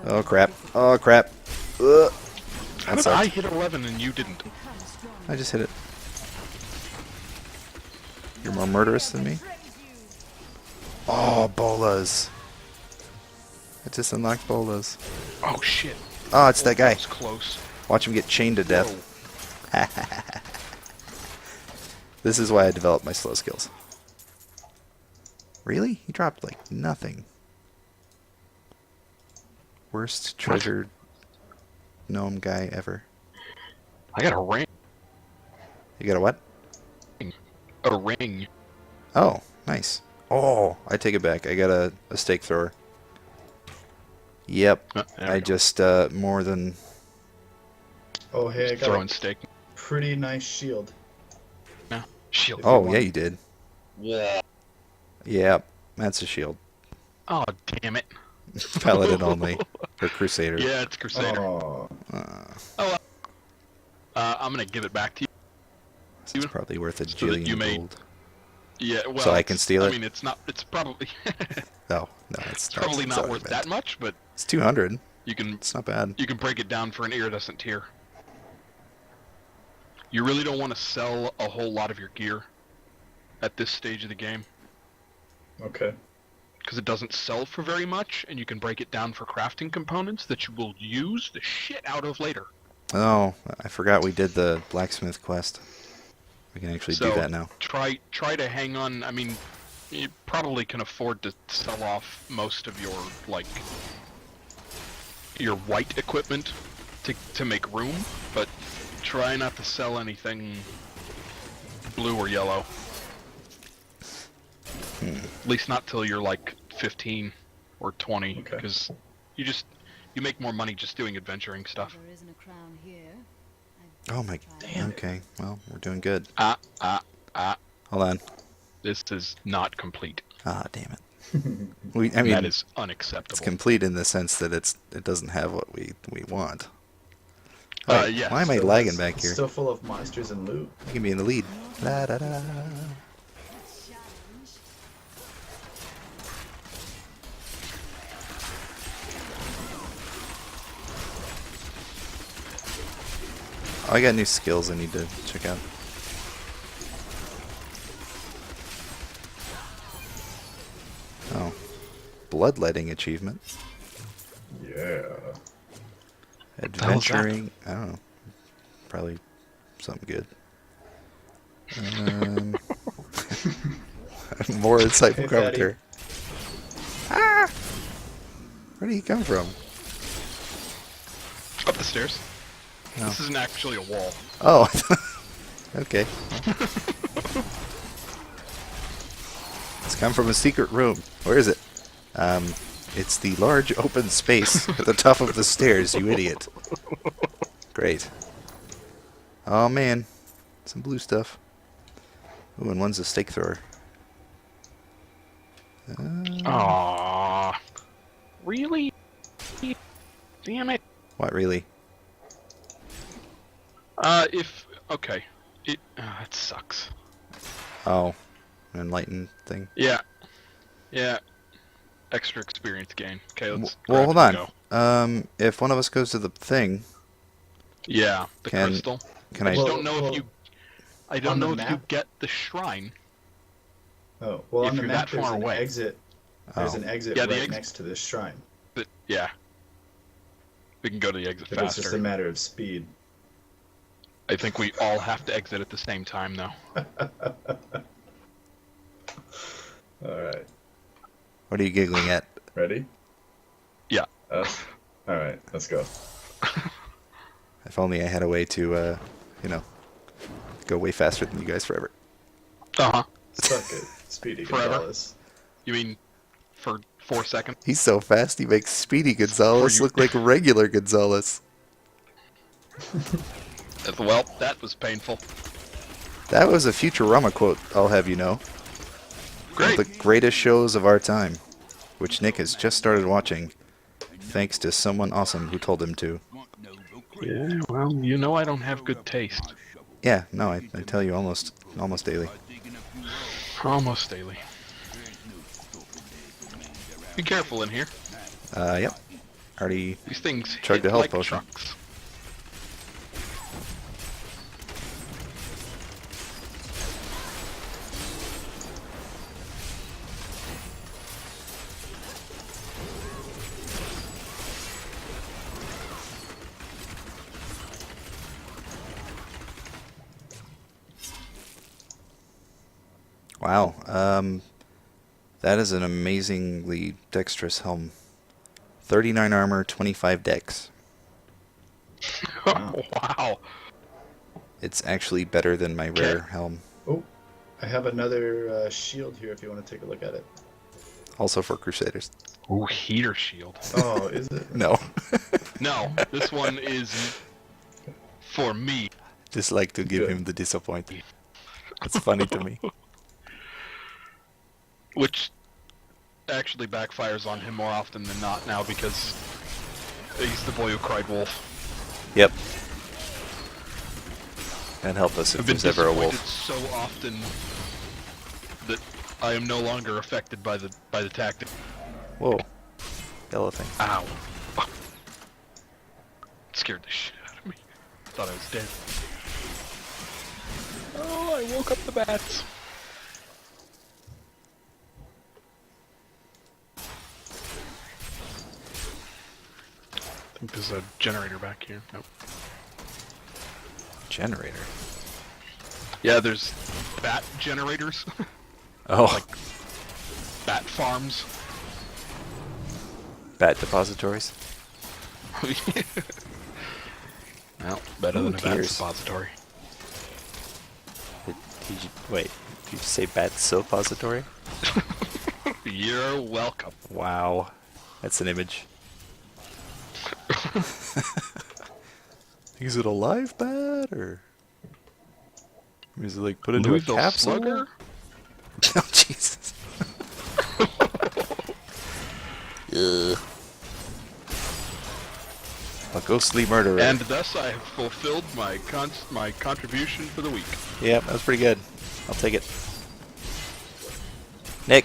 Oh crap. Oh crap. Ugh. How That did I sucked. hit 11 and you didn't? I just hit it. You're more murderous than me? Oh, bolas. I just unlocked bolas. Oh shit. Oh, it's that guy. That was close. Watch him get chained to death. Whoa. This is why I developed my slow skills. Really? He dropped like nothing. Worst treasure gnome guy ever. I got a ring. You got a what? A ring. Oh, nice. Oh, I take it back. I got a stake thrower. Yep. There we I go. just more than... Oh, hey, I got Throwing a steak. pretty nice shield. No. Shield. Oh, want. yeah, you did. Yeah. Yep, that's a shield. Oh, damn it. Paladin only. Or Crusader. Yeah, it's Crusader. Oh, I'm gonna give it back to you. It's probably worth a So that you jillion may- gold. Yeah, well, So I can it's- steal it? I mean, it's not. It's probably. Oh, no, it's probably that's not what I worth meant. that much, but It's 200. you can It's not bad. break it down for an iridescent tier. You really don't want to sell a whole lot of your gear at this stage of the game okay. because it doesn't sell for very much, and you can break it down for crafting components that you will use the shit out of later. Oh, I forgot we did the blacksmith quest. We can actually do that now. Try to hang on. I mean, you probably can afford to sell off most of your your white equipment to make room, but try not to sell anything blue or yellow. At least not till you're like 15 or 20, Okay. because you make more money just doing adventuring stuff. There isn't a crown here. Oh my... Damn it. Okay, well, we're doing good. Hold Hold on. This is not complete. Ah, damn it. I mean, That is it's unacceptable. complete in the sense that it doesn't have what we want. Wait, Yeah. why am I Still lagging is- back here? Still full of monsters and loot. I can be in the lead. Da, da, da. Oh, I got new skills I need to check out. Oh. Bloodletting achievement. Yeah. hell's that? Adventuring. I don't know. Probably something good. More insightful Hey, commentary. Ah! Where did he come from? Up the stairs. No. This isn't actually a wall. Oh. Okay. It's come from a secret room. Where is it? It's the large open space at the top of the stairs, you idiot. Great. Oh man. Some blue stuff. Ooh, and one's a stake thrower. Aww. Really? Damn it. What, really? Okay. It sucks. Oh. An enlightened thing. Yeah. Yeah. Extra experience gain. Okay, let's Well, grab hold and on. go. If one of us goes to the thing, Yeah, the Can- crystal. can I I... just Well- don't know well, if you... I don't on the know if you map? get the shrine. Oh, well, If on the you're map that there's far an away. exit. There's Oh. an exit Yeah, the right exit- next to this shrine. But, yeah. We can go to the exit But it's just a faster. matter of speed. I think we all have to exit at the same time, though. Alright. What are you giggling at? Ready? Yeah. Alright, let's go. If only I had a way to, go way faster than you guys forever. Uh-huh. Suck it, Speedy Forever. Gonzalez. You mean for 4 seconds? He's so fast, he makes Speedy Gonzalez Or you- look like regular Gonzalez. Well, that was painful. That was a Futurama quote, I'll have you know. Great. One of the greatest shows of our time, which Nick has just started watching, thanks to someone awesome who told him to. Yeah, well, you know I don't have good taste. Yeah, no, I tell you almost daily. Almost daily. Be careful in here. Yep. Already These things Chugged hit a health like potion. trucks. Wow. That is an amazingly dexterous helm. 39 armor, 25 dex. Wow. It's actually better than my Okay. rare helm. Oh, I have another shield here if you want to take a look at it. Also for Crusaders. Ooh, heater shield. Oh, is it? No. No, this one is for me. Just like to give Good. him the disappointment. It's funny to me. Which actually backfires on him more often than not now because he's the boy who cried wolf. Yep. And help us if I've been there's ever a disappointed wolf. so often that I am no longer affected by the tactic. Whoa. Yellow thing. Ow. Scared the shit out of me. Thought I was dead. Oh, I woke up the bats. I think there's a generator back here. Nope. Generator. Yeah, there's bat generators. Oh. Like bat farms. Bat depositories. Well, better Who than a bat cares? suppository. Wait, did you say bat suppository? You're welcome. Wow. That's an image. Is it a live bat, or is it like put into Louisville a capsule? Slugger? Oh, Jesus. Ugh. A ghostly murderer. And thus I have fulfilled my contribution for the week. Yeah, that was pretty good. I'll take it. Nick,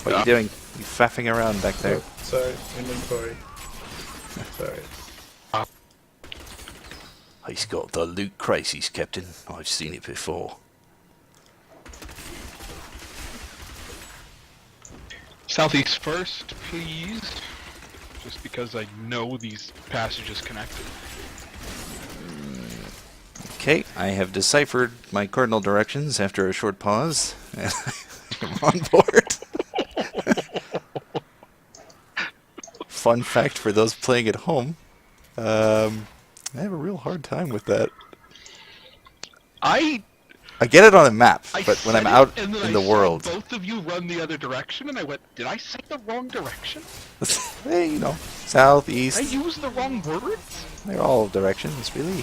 what are you Yeah. doing? You faffing around back there. Oh, sorry, inventory. Sorry. He's got the loot crisis, Captain. I've seen it before. Southeast first, please. Just because I know these passages connect. Okay, I have deciphered my cardinal directions after a short pause. I'm on board. Fun fact for those playing at home. I have a real hard time with that. I get it on a map, I but when I'm said it, out and then in I the saw world, both of you run the other direction, and I went, did I say the wrong direction? hey, you know, south, Did I east, use the wrong words? they're all directions, really.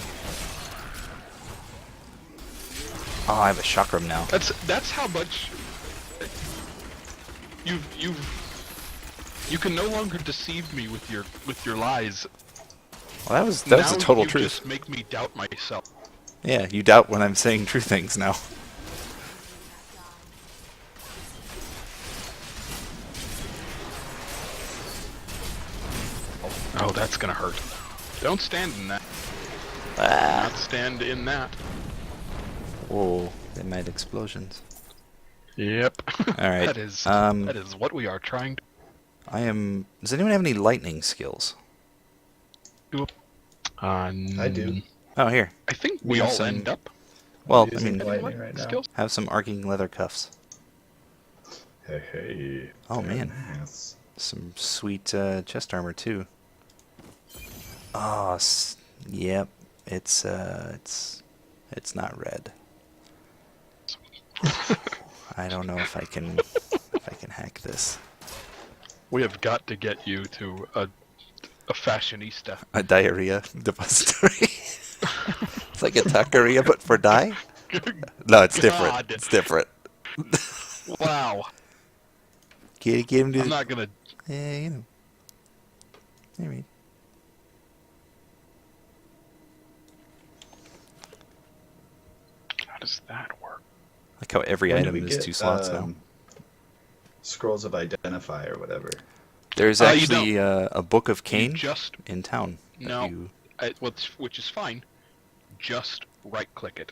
Oh, I have a chakram now. That's how much you can no longer deceive me with your lies. Well, that was Now a total you truth. just make me doubt myself. Yeah, you doubt when I'm saying true things now. Oh, that's gonna hurt. Don't stand in that. Ah. Not stand in that. Whoa, they made explosions. Yep. Alright, that is what we are trying to Does anyone have any lightning skills? do. I do. Oh, here. I think We we have all some- end up. Well, I Using mean, lightning right now. skills. have some arcing leather cuffs. Hey, hey. Oh, very man. nice. Some sweet chest armor too. Oh, yep. It's not red. I don't know if I can hack this. We have got to get you to a fashionista. A diarrhea depository. It's like a taqueria, but for dye. No, it's different. God. It's different. Wow. Get him to. I'm not gonna. Yeah, you know. I mean. How does that work? Like how every When do item we is get, 2 slots now. Scrolls of Identify or whatever. There's you actually a book of Cain You just in town. that no, you- which is fine. Just right-click it.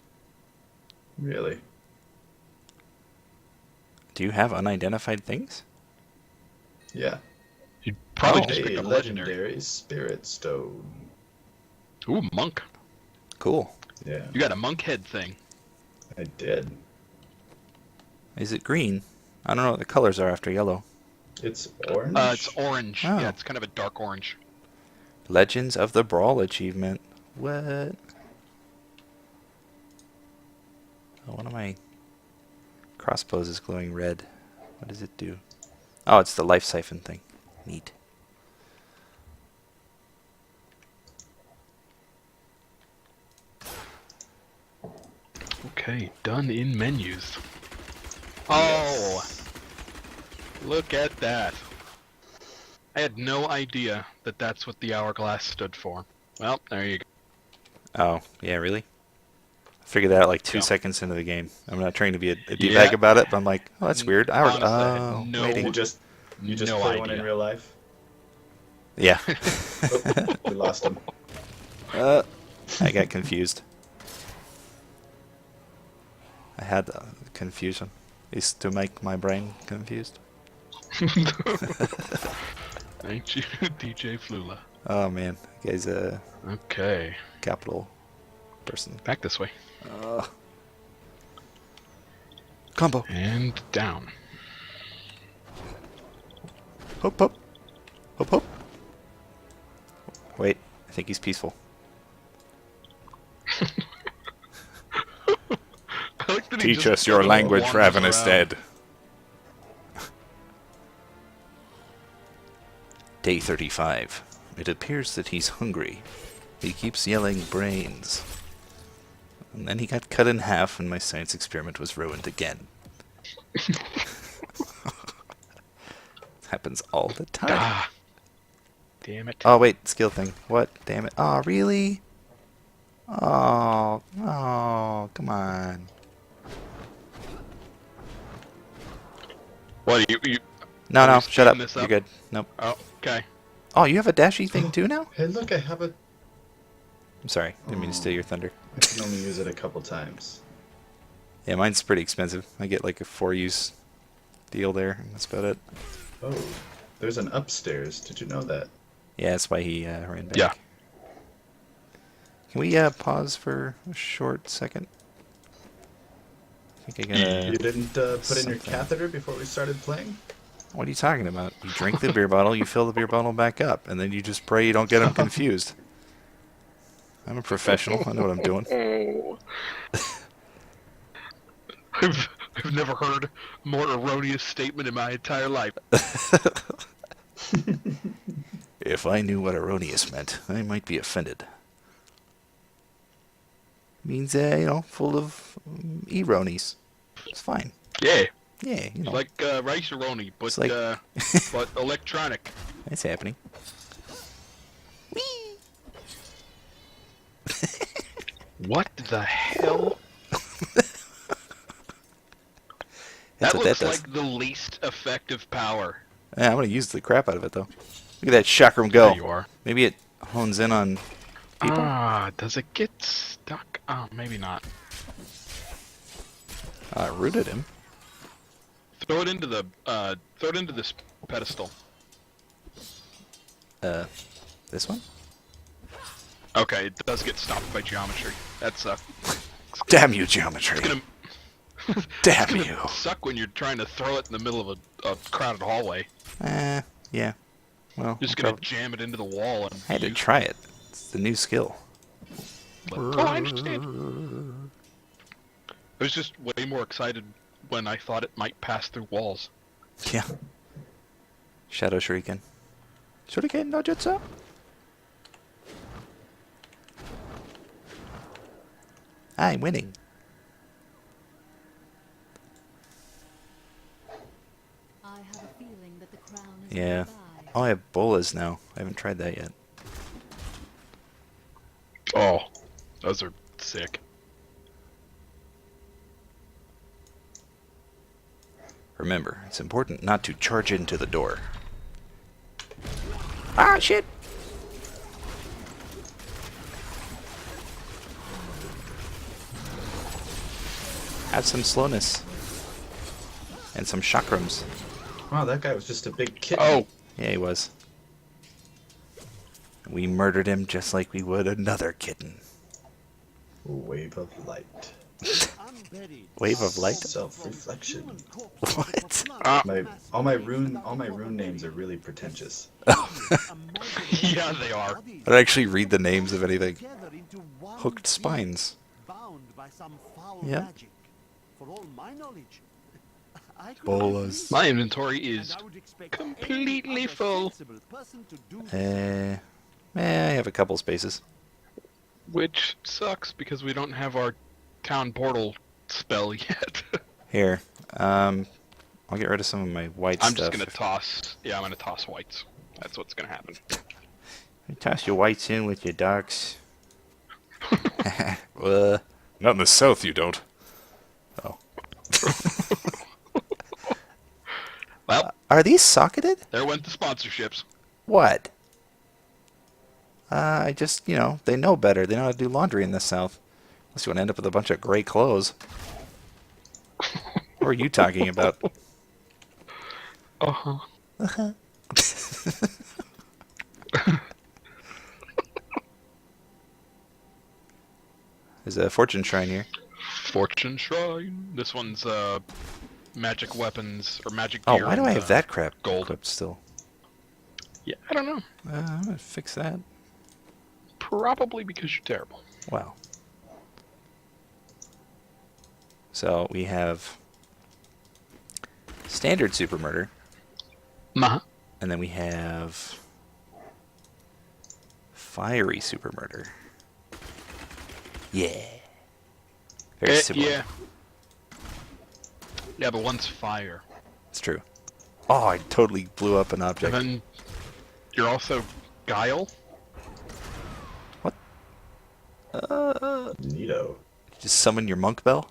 Really? Do you have unidentified things? Yeah. You'd probably Oh. just pick A up legendary. legendary spirit stone. Ooh, monk. Cool. Yeah, You got a monk head thing. I did. Is it green? I don't know what the colors are after yellow. It's orange. It's orange. Oh. Yeah, it's kind of a dark orange. Legends of the Brawl achievement. What? Oh, one of my crossbows is glowing red. What does it do? Oh, it's the life siphon thing. Neat. Okay, done in menus. Oh, look at that. I had no idea that that's what the hourglass stood for. Well, there you go. Oh, yeah, really? I figured that out like 2 Yeah. seconds into the game. I'm not trying to be a d-bag Yeah. about it, but I'm like, oh, that's weird. Honestly, I had no- waiting. You just no play one in idea. real life. Yeah. Oh, we lost him. I got confused. I had confusion. Is to make my brain confused. Thank you, DJ Flula. Oh man, that guy's a Okay, capital person. back this way. Combo. And down. Hop hop. Hop hop. Wait, I think he's peaceful. I like that he Teach just us your sort of language, wanders ravenous around. dead. Day 35. It appears that he's hungry. He keeps yelling brains. And then he got cut in half and my science experiment was ruined again. Happens all the time. Ah, damn it. Oh wait, skill thing. What? Damn it. Oh, really? Oh, come on. What, you No, Are we no, shut up. speeding this You're up? good. Nope. Oh, okay. Oh, you have a dashy thing too now? Hey, look, I have a. I'm sorry. Didn't mean to steal your thunder. I can only use it a couple times. Yeah, mine's pretty expensive. I get like a 4-use deal there, and that's about it. Oh, there's an upstairs. Did you know that? Yeah, that's why he ran back. Yeah. Can we pause for a short second? I think I gotta... You didn't put in your something. catheter before we started playing? What are you talking about? You drink the beer bottle, you fill the beer bottle back up, and then you just pray you don't get them confused. I'm a professional. I know what I'm doing. Oh. I've never heard a more erroneous statement in my entire life. If I knew what erroneous meant, I might be offended. Means, full of eronies. It's fine. Yeah, Yeah, you know, like rice-a-roni, but It's like- but electronic. it's happening. What the hell? That's That what looks that does. like the least effective power. Yeah, I'm gonna use the crap out of it though. Look at that chakram go. There you are. Maybe it hones in on people. Ah, does it get stuck? Oh, maybe not. I rooted him. Throw it into this pedestal. This one? Okay, it does get stopped by geometry. That's Damn you, geometry. it's gonna Damn you. suck when you're trying to throw it in the middle of a crowded hallway. Yeah. Well, You're just gonna jam it into the wall and. I had to try it. It's the new skill. Oh, I understand. I was just way more excited when I thought it might pass through walls. Yeah. Shadow Shuriken. Shuriken no jutsu? I'm winning. I have a feeling that the crown is Yeah. nearby. Oh, I have bolas now. I haven't tried that yet. Oh, those are sick. Remember, it's important not to charge into the door. Ah, shit! Have some slowness. And some chakrams. Wow, that guy was just a big kitten. Oh, Yeah, he was. We murdered him just like we would another kitten. Wave of light. I Wave of light? Self-reflection. What? All my rune names are really pretentious. Yeah, they are. I don't actually read the names of anything. Hooked spines. Yep. For all my knowledge, Bolas. My inventory is completely full, I have a couple spaces. which sucks because we don't have our town portal spell yet. Here, I'll get rid of some of my white I'm stuff. just gonna toss. Yeah, I'm gonna toss whites. That's what's gonna happen. You toss your whites in with your darks. Not in the south, you don't. Oh. Well, Are these socketed? there went the sponsorships. What? I just, they know better. They know how to do laundry in the south. Unless you want to end up with a bunch of gray clothes. What are you talking about? Uh-huh. There's a fortune shrine here. Fortune Shrine. This one's magic weapons or magic Oh, gear. why do I and, have that crap gold equipped still? Yeah, I don't know. I'm gonna fix that. Probably because you're terrible. Wow. So we have standard super murder, Uh-huh. and then we have fiery super murder. Yeah. Very similar. Yeah. Yeah, but one's fire. It's true. Oh, I totally blew up an object. And then you're also Guile. Neato. Just summon your monk bell?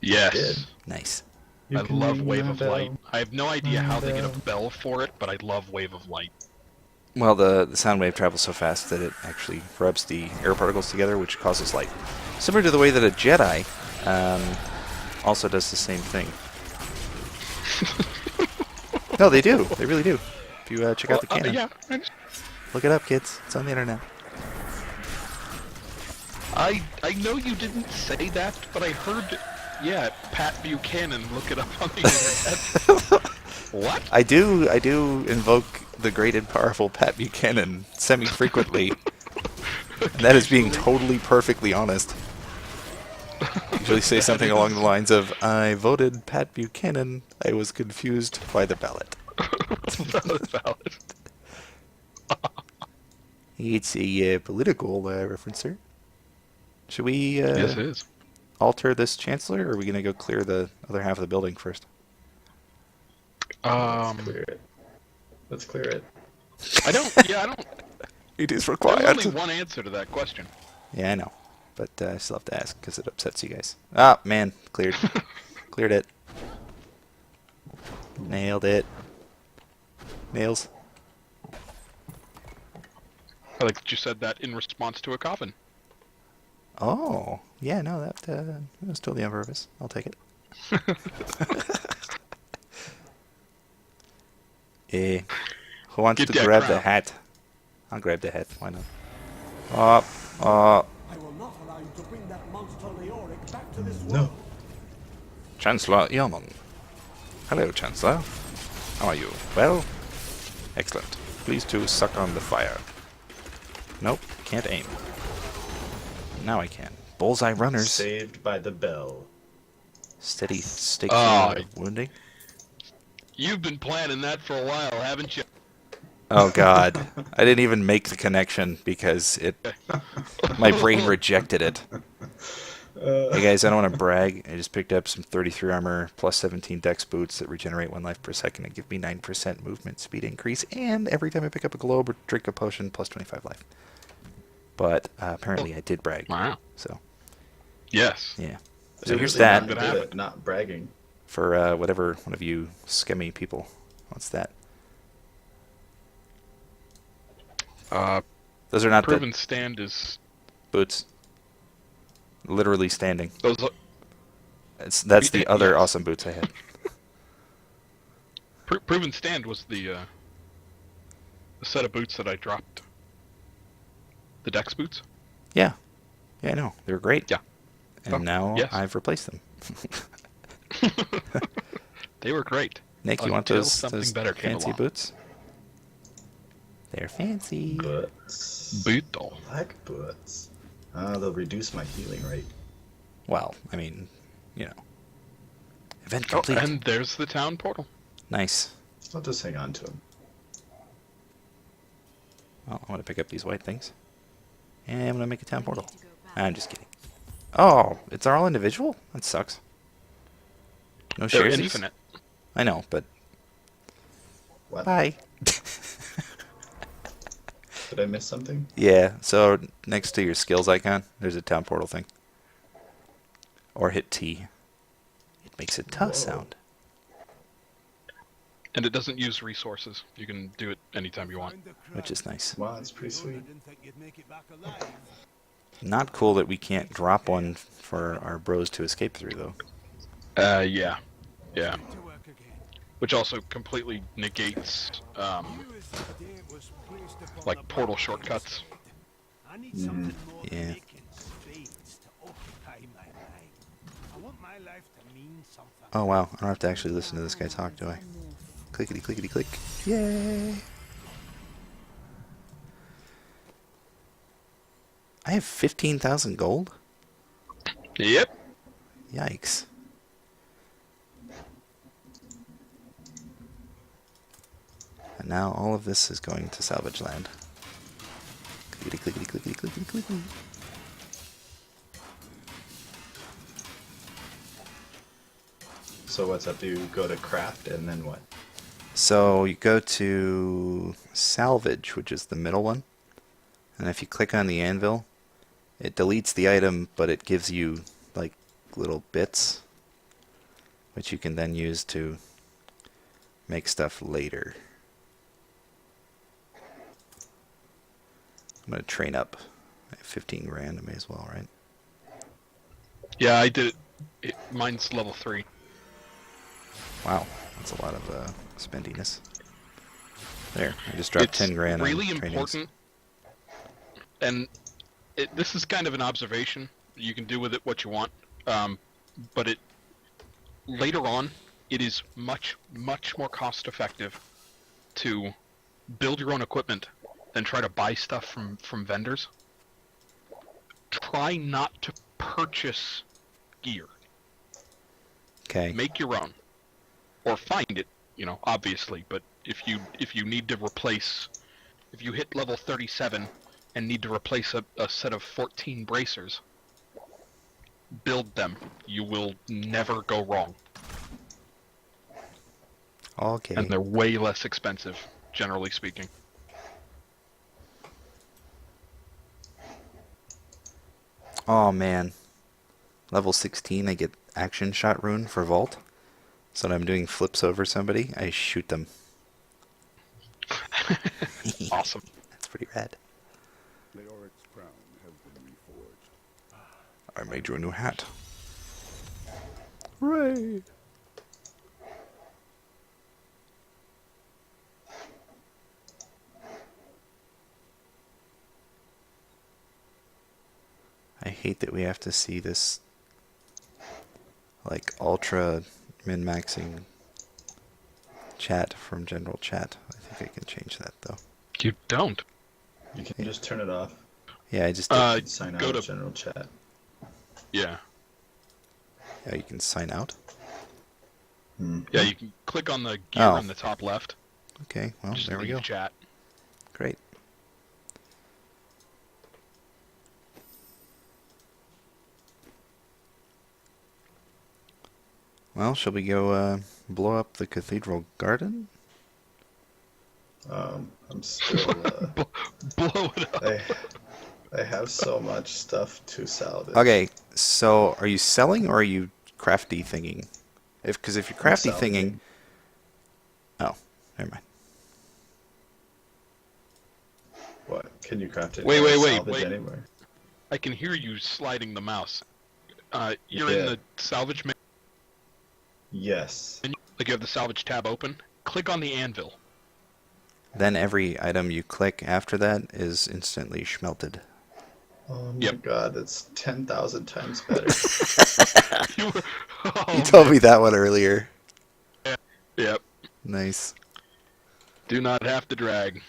Yes. did. Nice. You I can love ring Wave my of bell. Light. I have no idea My how they get a bell. bell for it, but I love Wave of Light. Well, the sound wave travels so fast that it actually rubs the air particles together, which causes light. Similar to the way that a Jedi also does the same thing. No, they do. They really do. If you check out the canon. Yeah. Look it up, kids. It's on the internet. I know you didn't say that, but I heard, yeah, Pat Buchanan look it up on the internet. What? I do invoke the great and powerful Pat Buchanan semi-frequently. And that is being totally perfectly honest. Usually say something along the lines of, I voted Pat Buchanan. I was confused by the ballot. Valid. It's a political referencer. Should we Yes, it is. alter this Chancellor, or are we going to go clear the other half of the building first? Let's clear it. Let's clear it. I don't. It is There's required. only one answer to that question. Yeah, I know. But I still have to ask because it upsets you guys. Ah, man. Cleared. Cleared it. Nailed it. Nails. I like that you said that in response to a coffin. Oh. Yeah, no, that was totally on purpose. I'll take it. Who wants Get to that grab the crown. hat? I'll grab the hat. Why not? I will not allow you to bring that monster Leoric back to this No. Chancellor Yeoman. Hello, Chancellor. How are you? Well? Excellent. Please to suck on the fire. Nope, can't aim. Now I can. Bullseye runners. Saved by the bell. Steady stick Oh, wounding. You've been planning that for a while, haven't you? Oh god. I didn't even make the connection because my brain rejected it. Hey guys, I don't want to brag. I just picked up some 33 armor plus 17 dex boots that regenerate 1 life per second and give me 9% movement speed increase. And every time I pick up a globe or drink a potion, plus 25 life. But apparently I did brag. Wow. So, Yes. yeah. So Seriously, here's that not good at not bragging. for whatever one of you scummy people wants that. Those are not Proven the stand is boots. Literally standing. those. Look, That's the other Yes. awesome boots I had. Proven stand was the set of boots that I dropped. The Dex boots. Yeah. Yeah, I know. They were great. Yeah. And now yes. I've replaced them. They were great. Nick, you want Until those something better came fancy along. boots? They're fancy. Boots. Beetle. Black boots. They'll reduce my healing rate. Well, I mean, you know. Event Oh, complete. and there's the town portal. Nice. I'll just hang on to them. Well, I'm going to pick up these white things. And I'm going to make a town portal. I'm just kidding. Oh, it's all individual? That sucks. No They're shares? infinite. I know, but... What? Bye. Did I miss something? Yeah, so next to your skills icon, there's a town portal thing. Or hit T. It makes a tuh Whoa. sound. And it doesn't use resources. You can do it anytime you want. Which is nice. Wow, that's pretty sweet. Not cool that we can't drop one for our bros to escape through, though. Yeah. Yeah. Which also completely negates, like, portal shortcuts. Yeah. Oh wow, I don't have to actually listen to this guy talk, do I? Clickety clickety click. Yay! I have 15,000 gold? Yep. Yikes. And now all of this is going to salvage land. Clickety clickety clickety clickety clickety. So what's up? Do you go to craft and then what? So you go to salvage, which is the middle one. And if you click on the anvil, it deletes the item, but it gives you like little bits, which you can then use to make stuff later. I'm going to train up. I have 15 grand, I may as well, right? Yeah, I did it. Mine's level 3. Wow, that's a lot of spendiness. There, I just dropped 10 grand on really trainings. important, and this is kind of an observation. You can do with it what you want, but later on, it is much, much more cost-effective to build your own equipment than try to buy stuff from vendors. Try not to purchase gear. Okay. Make your own. Or find it, obviously, but if you need to replace, if you hit level 37 and need to replace a set of 14 bracers, build them. You will never go wrong. Okay. And they're way less expensive, generally speaking. Oh man. Level 16, I get action shot rune for vault. So when I'm doing flips over somebody, I shoot them. Awesome. That's pretty rad. Leoric's crown has been reforged. I made you a new hat. Hooray! I hate that we have to see this like ultra min-maxing chat from general chat. I think I can change that though. You don't. You can just turn it off. Yeah, I just did. Sign go out to- of general chat. Yeah. Yeah, you can sign out. Yeah, you can click on the gear Oh. on the top left. Okay, well, Just there we leave go. chat. Great. Well, shall we go blow up the cathedral garden? I'm still. Blow it up. I have so much stuff to salvage. Okay, so are you selling or are you crafty thinging? Because if you're crafty thinging, oh, never mind. What? Can you craft it? Wait, salvage wait. anywhere? I can hear you sliding the mouse. You're Yeah. in the salvage menu. Yes. Like you have the salvage tab open. Click on the anvil. Then every item you click after that is instantly schmelted. Oh my Yep. god, that's 10,000 times better. You were, oh, You told man. me that one earlier. Yep. Nice. Do not have to drag.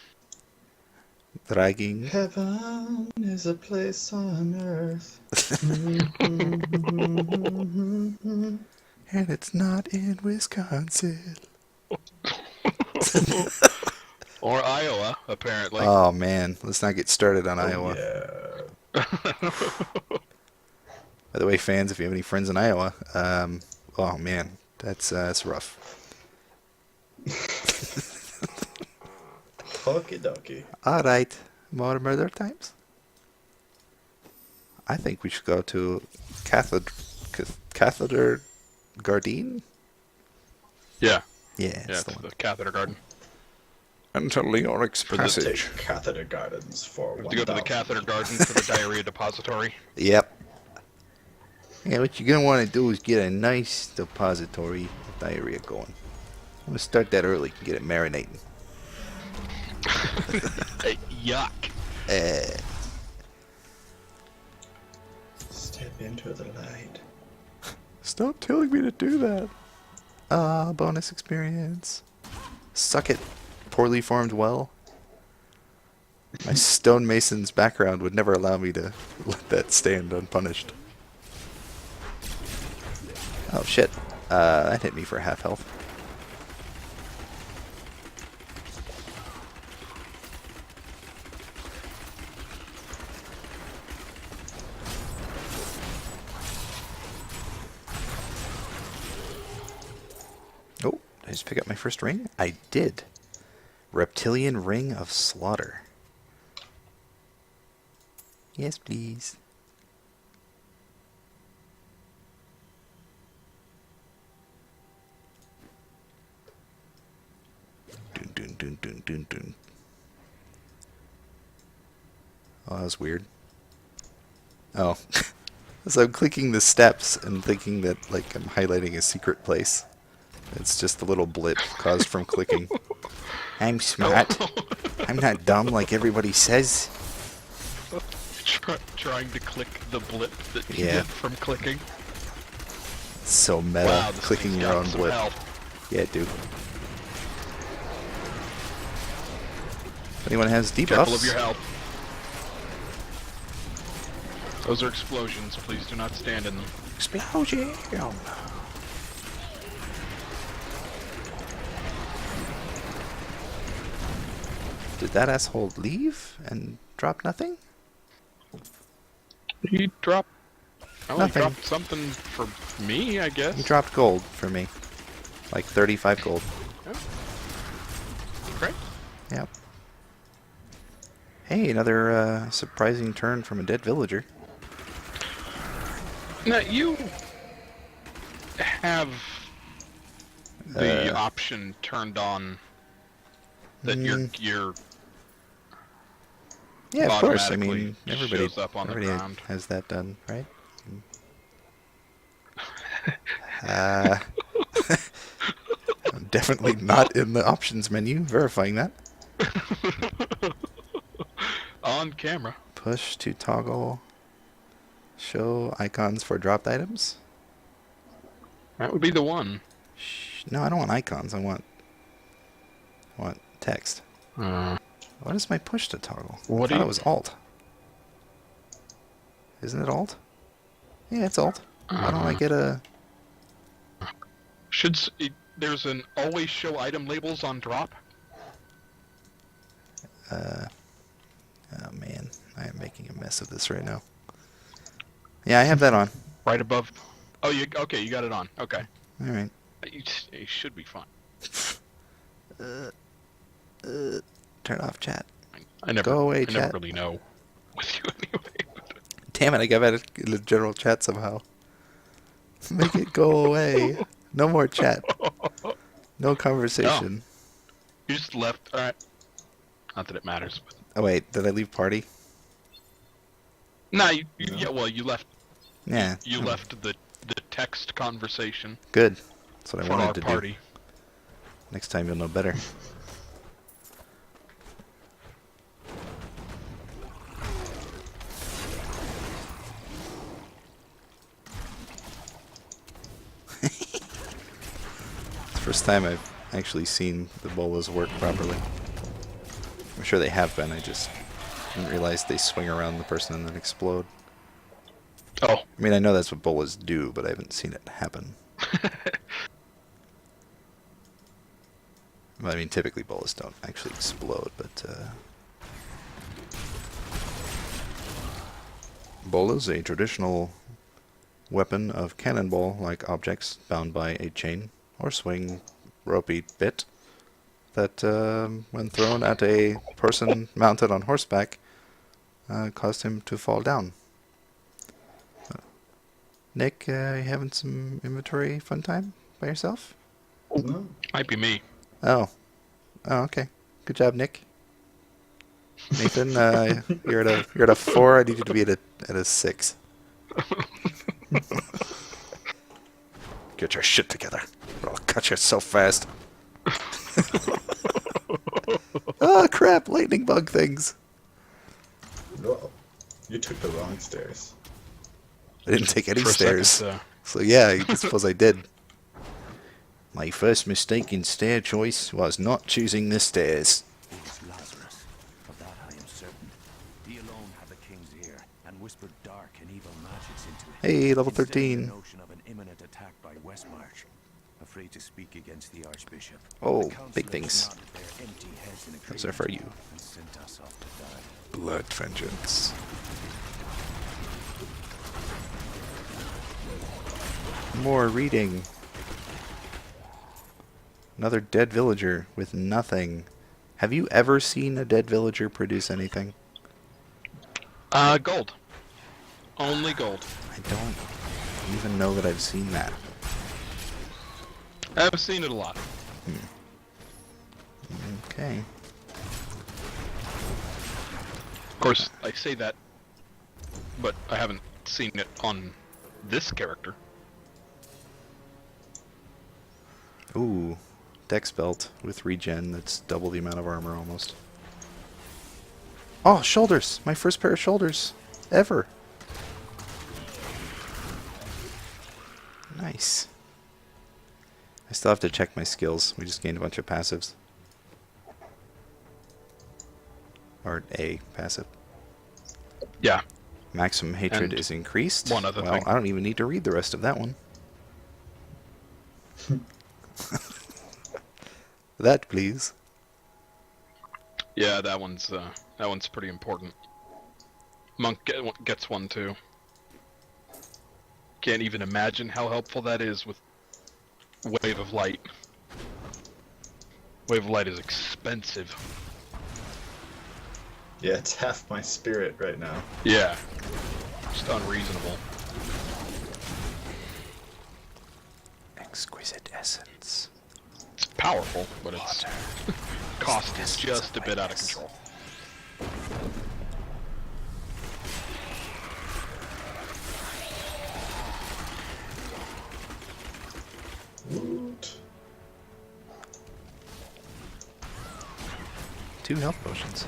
Dragging. Heaven is a place on earth. And it's not in Wisconsin. Or Iowa, apparently. Oh man, let's not get started on Iowa. Yeah. By the way, fans, if you have any friends in Iowa, oh man, that's rough. Okie dokie. All right, more murder times. I think we should go to Catheter Garden. Yeah. Yeah, Yeah, that's it's the one. the catheter garden. Enter Leoric's For the Passage. Take Catheter Gardens for We have to go to the 1,000. catheter garden for the diarrhea depository. Yep. Yeah, what you're gonna want to do is get a nice depository of diarrhea going. I'm gonna start that early and get it marinating. Hey, yuck. Step into the light. Stop telling me to do that. Bonus experience. Suck it, poorly formed well. My stonemason's background would never allow me to let that stand unpunished. Oh shit. That hit me for half health. Oh, did I just pick up my first ring? I did. Reptilian Ring of Slaughter. Yes, please. Dun dun dun dun dun dun. Oh, that was weird. Oh. So I'm clicking the steps and thinking that, like, I'm highlighting a secret place. It's just a little blip caused from clicking. I'm smart. I'm not dumb like everybody says. Trying to click the blip that you Yeah. get from clicking. So meta, Wow, this clicking thing's your got own some blip. health. Yeah, dude. If anyone has debuffs, Careful of your health. Those are explosions. Please do not stand in them. explosion. Did that asshole leave and drop nothing? He dropped. Oh, Nothing. he dropped something for me, I guess. He dropped gold for me. Like 35 gold. Great. Yep. Hey, another surprising turn from a dead villager. Now you have the option turned on that your Yeah, of course. I automatically mean, just everybody, shows up on the everybody ground. has that done, right? I'm definitely not in the options menu. Verifying that. On camera. Push to toggle. Show icons for dropped items. That would be the one. No, I don't want icons. I want text. What is my push to toggle? What I do thought you- it was alt. Isn't it alt? Yeah, it's alt. Why don't I get a... There's an always show item labels on drop? Oh man, I am making a mess of this right now. Yeah, I have that on. Right above. Oh, okay, you got it on. Okay. Alright. You should be fine. Turn off chat. I never, Go away, I chat. never really know with you anyway. Damn it, I got it in the general chat somehow. Make it go away. No more chat. No conversation. You just left. Alright. Not that it matters. But... Oh wait, did I leave party? No, yeah, well, you left. Yeah. You left the text conversation. Good. That's what I for wanted our to party. do. Next time you'll know better. First time I've actually seen the bolas work properly. I'm sure they have been, I just didn't realize they swing around the person and then explode. Oh. I mean, I know that's what bolas do, but I haven't seen it happen. Well, I mean, typically bolas don't actually explode, but bolas, a traditional weapon of cannonball-like objects bound by a chain or swing ropey bit that, when thrown at a person mounted on horseback, caused him to fall down. Nick, you having some inventory fun time by yourself? No. Might be me. Oh. Oh, okay. Good job, Nick. Nathan, you're at a 4. I need you to be at a 6. Get your shit together, or I'll cut you so fast. Oh crap! Lightning bug things. No. You took the wrong stairs. I didn't take any For a stairs. second, So yeah, I suppose I did. My first mistake in stair choice was not choosing the stairs. It was Lazarus. Of that I am certain. He alone had the king's ear and whispered dark and evil magics into it. Hey, level Instilled 13. the notion of an imminent attack by Westmarch. Afraid to speak against the Archbishop. Oh, The big councillors things. nodded their empty heads in Those are for you. and sent us off to die. Blood vengeance. More reading. Another dead villager with nothing. Have you ever seen a dead villager produce anything? Gold. Only gold. I don't even know that I've seen that. I've seen it a lot. Okay. Of course, I say that, but I haven't seen it on this character. Ooh. Dex belt with regen that's double the amount of armor almost. Oh, shoulders! My first pair of shoulders ever. Nice. I still have to check my skills. We just gained a bunch of passives. Or a passive. Yeah. Maximum hatred And is increased. one other well, thing. I don't even need to read the rest of that one. That, please. Yeah, that one's pretty important. Monk gets one too. Can't even imagine how helpful that is with Wave of Light. Wave of Light is expensive. Yeah, it's half my spirit right now. Yeah. Just unreasonable. Exquisite essence. It's powerful, but its cost is just a bit out of control. Woot. 2 health potions.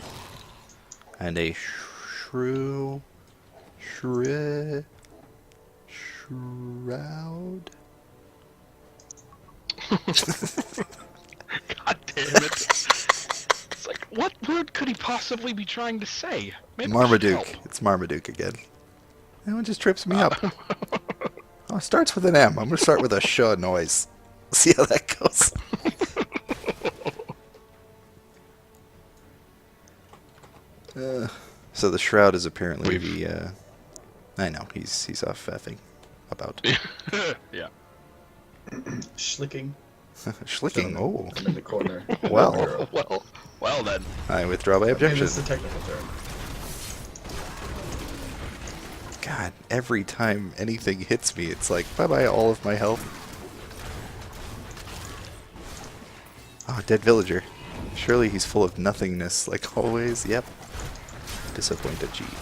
And a shroud. God damn it. It's like, what word could he possibly be trying to say? Maybe we should Marmaduke. help. It's Marmaduke again. That one just trips me up. Oh, it starts with an M. I'm going to start with a sh noise. See how that goes. So the shroud is apparently the. I know he's off effing about. Yeah. Schlicking. Schlicking. Oh. I'm in the corner. Well. Well then. I withdraw my Maybe objection. it's the technical term. God, every time anything hits me, it's like, bye-bye all of my health. Oh, dead villager. Surely he's full of nothingness, like always. Yep. Disappoint achieved.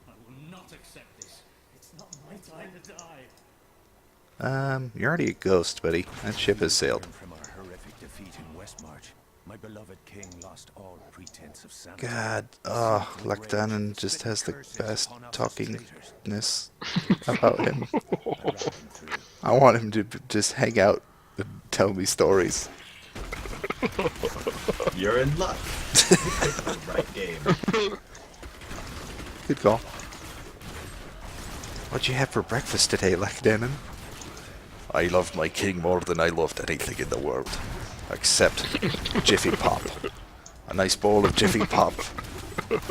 I will not accept this. It's not my time to die. You're already a ghost, buddy. That ship has sailed. From our horrific defeat in Westmarch, My beloved king lost all pretense of sanity. God, He oh, seized with rage, Lecdanon just spitting has the curses best upon us as traitors. talkingness Against about him, him. I ran him through. I want him to just hang out and tell me stories. You're in luck. You picked the right game. Good call. What'd you have for breakfast today, Lecdanon? I loved my king more than I loved anything in the world. Except Jiffy Pop. A nice bowl of Jiffy Pop.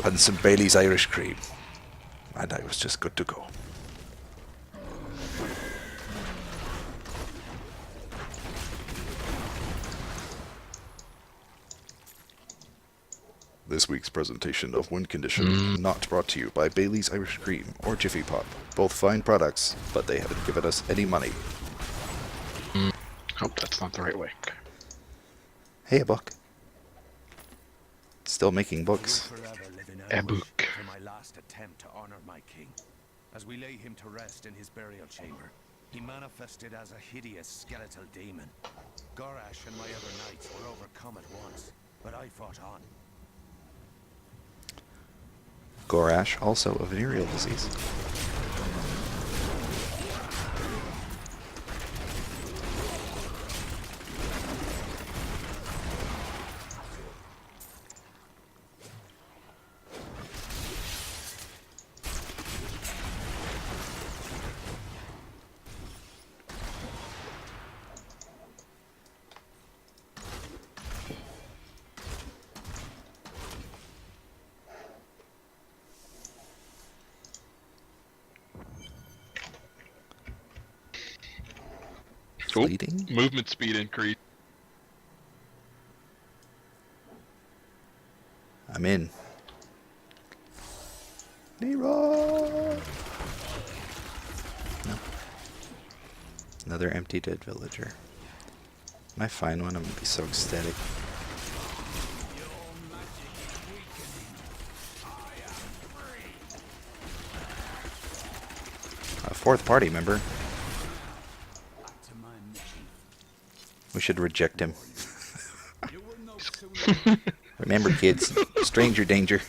And some Bailey's Irish cream. And I was just good to go. This week's presentation of Win Condition not brought to you by Bailey's Irish Cream or Jiffy Pop. Both fine products, but they haven't given us any money. Hope that's not the right way. Okay. Hey, a book. Still making books. Forever live in A anguish book. for my last attempt to honor my king. As we lay him to rest in his burial chamber, he manifested as a hideous skeletal demon. Gorash and my other knights were overcome at once, but I fought on. Gorash, also a venereal disease. Fleeting? Movement speed increase. I'm in. Leroy! No. Another empty dead villager. When I find one, I'm gonna be so ecstatic. A fourth party member. We should reject him. Remember, kids, stranger danger.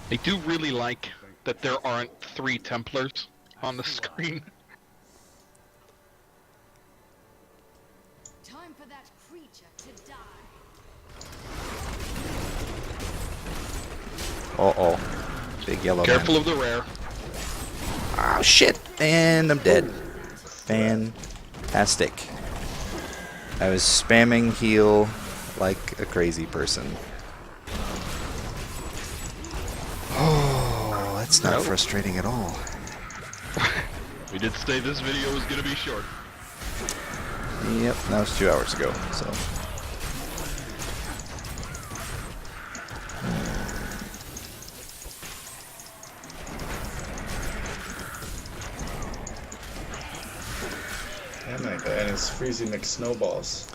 I do really like that there aren't 3 Templars on the screen. Time for that creature to die. Uh-oh. Big yellow Careful man. of the rare. Oh, shit! And I'm dead. Fantastic. I was spamming heal like a crazy person. Oh, that's not frustrating at all. We did say this video was going to be short. Yep, that was 2 hours ago, so. And it's freezing like snowballs.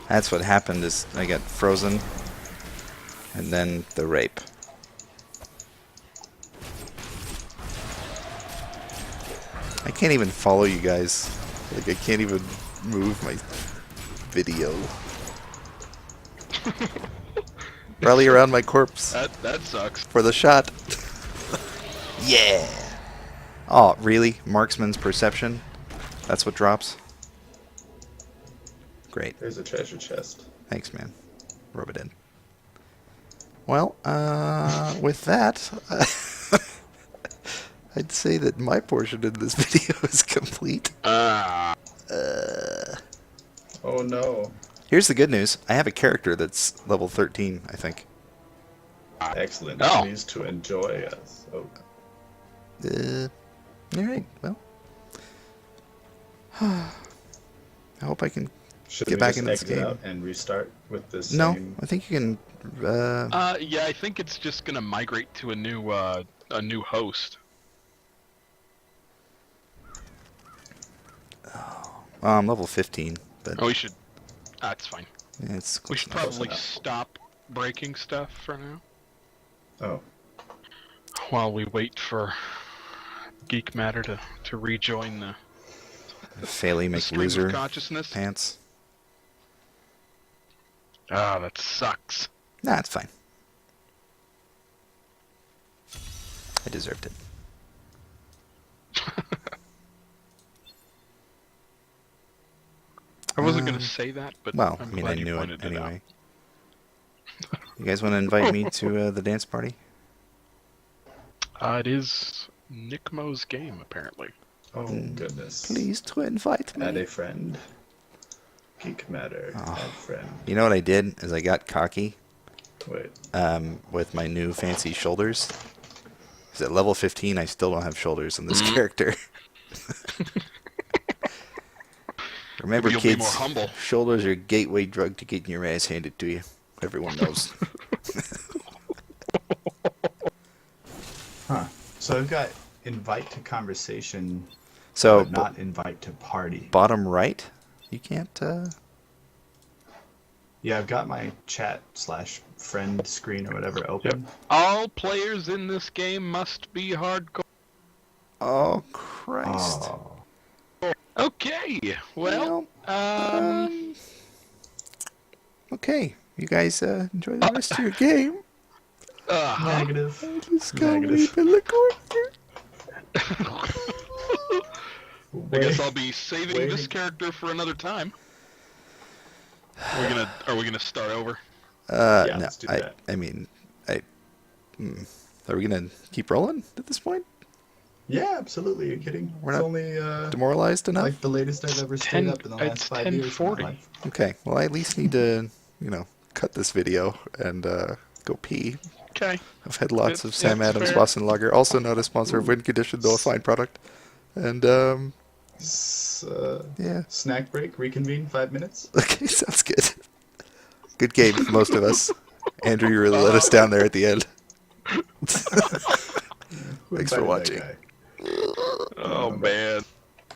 That's what happened is I got frozen. And then the rape. I can't even follow you guys. Like, I can't even move my video. Rally around my corpse That sucks. for the shot. Yeah. Oh, really? Marksman's Perception? That's what drops? Great. There's a treasure chest. Thanks, man. Rub it in. Well, with that, I'd say that my portion of this video is complete. Oh no. Here's the good news. I have a character that's level 13, I think. Excellent. Oh. Pleased to enjoy us. Oh. Alright, well. I hope I can Should get we back just in this exit game. out and restart with this No, same... I think you can... Yeah, I think it's just going to migrate to a new host. I'm level 15, but Oh, we should... That's fine. yeah, it's We close should enough. probably enough. stop breaking stuff for now. Oh. While we wait for Geekmatter to rejoin the Faily stream of McLoser consciousness. pants. Ah, that sucks. Nah, it's fine. I deserved it. I wasn't gonna say that, but Well, I'm I mean, I glad you knew it pointed it out. anyway. You guys want to invite me to the dance party? It is Nickmo's game, apparently. Oh, goodness. Please to invite Add me. a friend. Geekmatter. Oh. Add friend. You know what I did? Is I got cocky Wait. with my new fancy shoulders. Because at level 15, I still don't have shoulders on this character. Remember, Maybe you'll be kids, more humble. shoulders are a gateway drug to getting your ass handed to you. Everyone knows. Huh. So I've got invite to conversation, So, but not invite to party. bottom right, you can't... Yeah, I've got my chat/friend screen or whatever open. All players in this game must be hardcore. Oh, Christ. Oh. Okay, well, Okay, you guys enjoy the rest of your game. Negative. Just go Negative. weep in the corner. I guess I'll be saving this character for another time. Are we gonna start over? Yeah, No, let's do that. I mean, are we gonna keep rolling at this point? Yeah, absolutely. Are you kidding? We're It's not only demoralized enough? like the latest I've ever stayed up in the last it's 5 years. of my 10:40. life. Okay, well, I at least need to, cut this video and go pee. Okay. I've had lots of It's Sam Adams fair. Boston Lager, also not a sponsor of Win Condition, though a fine product. And, yeah. Snack break, reconvene, 5 minutes. Okay, sounds good. Good game, most of us. Andrew, you really let us down there at the end. Who Thanks for invited that watching. guy? Oh man.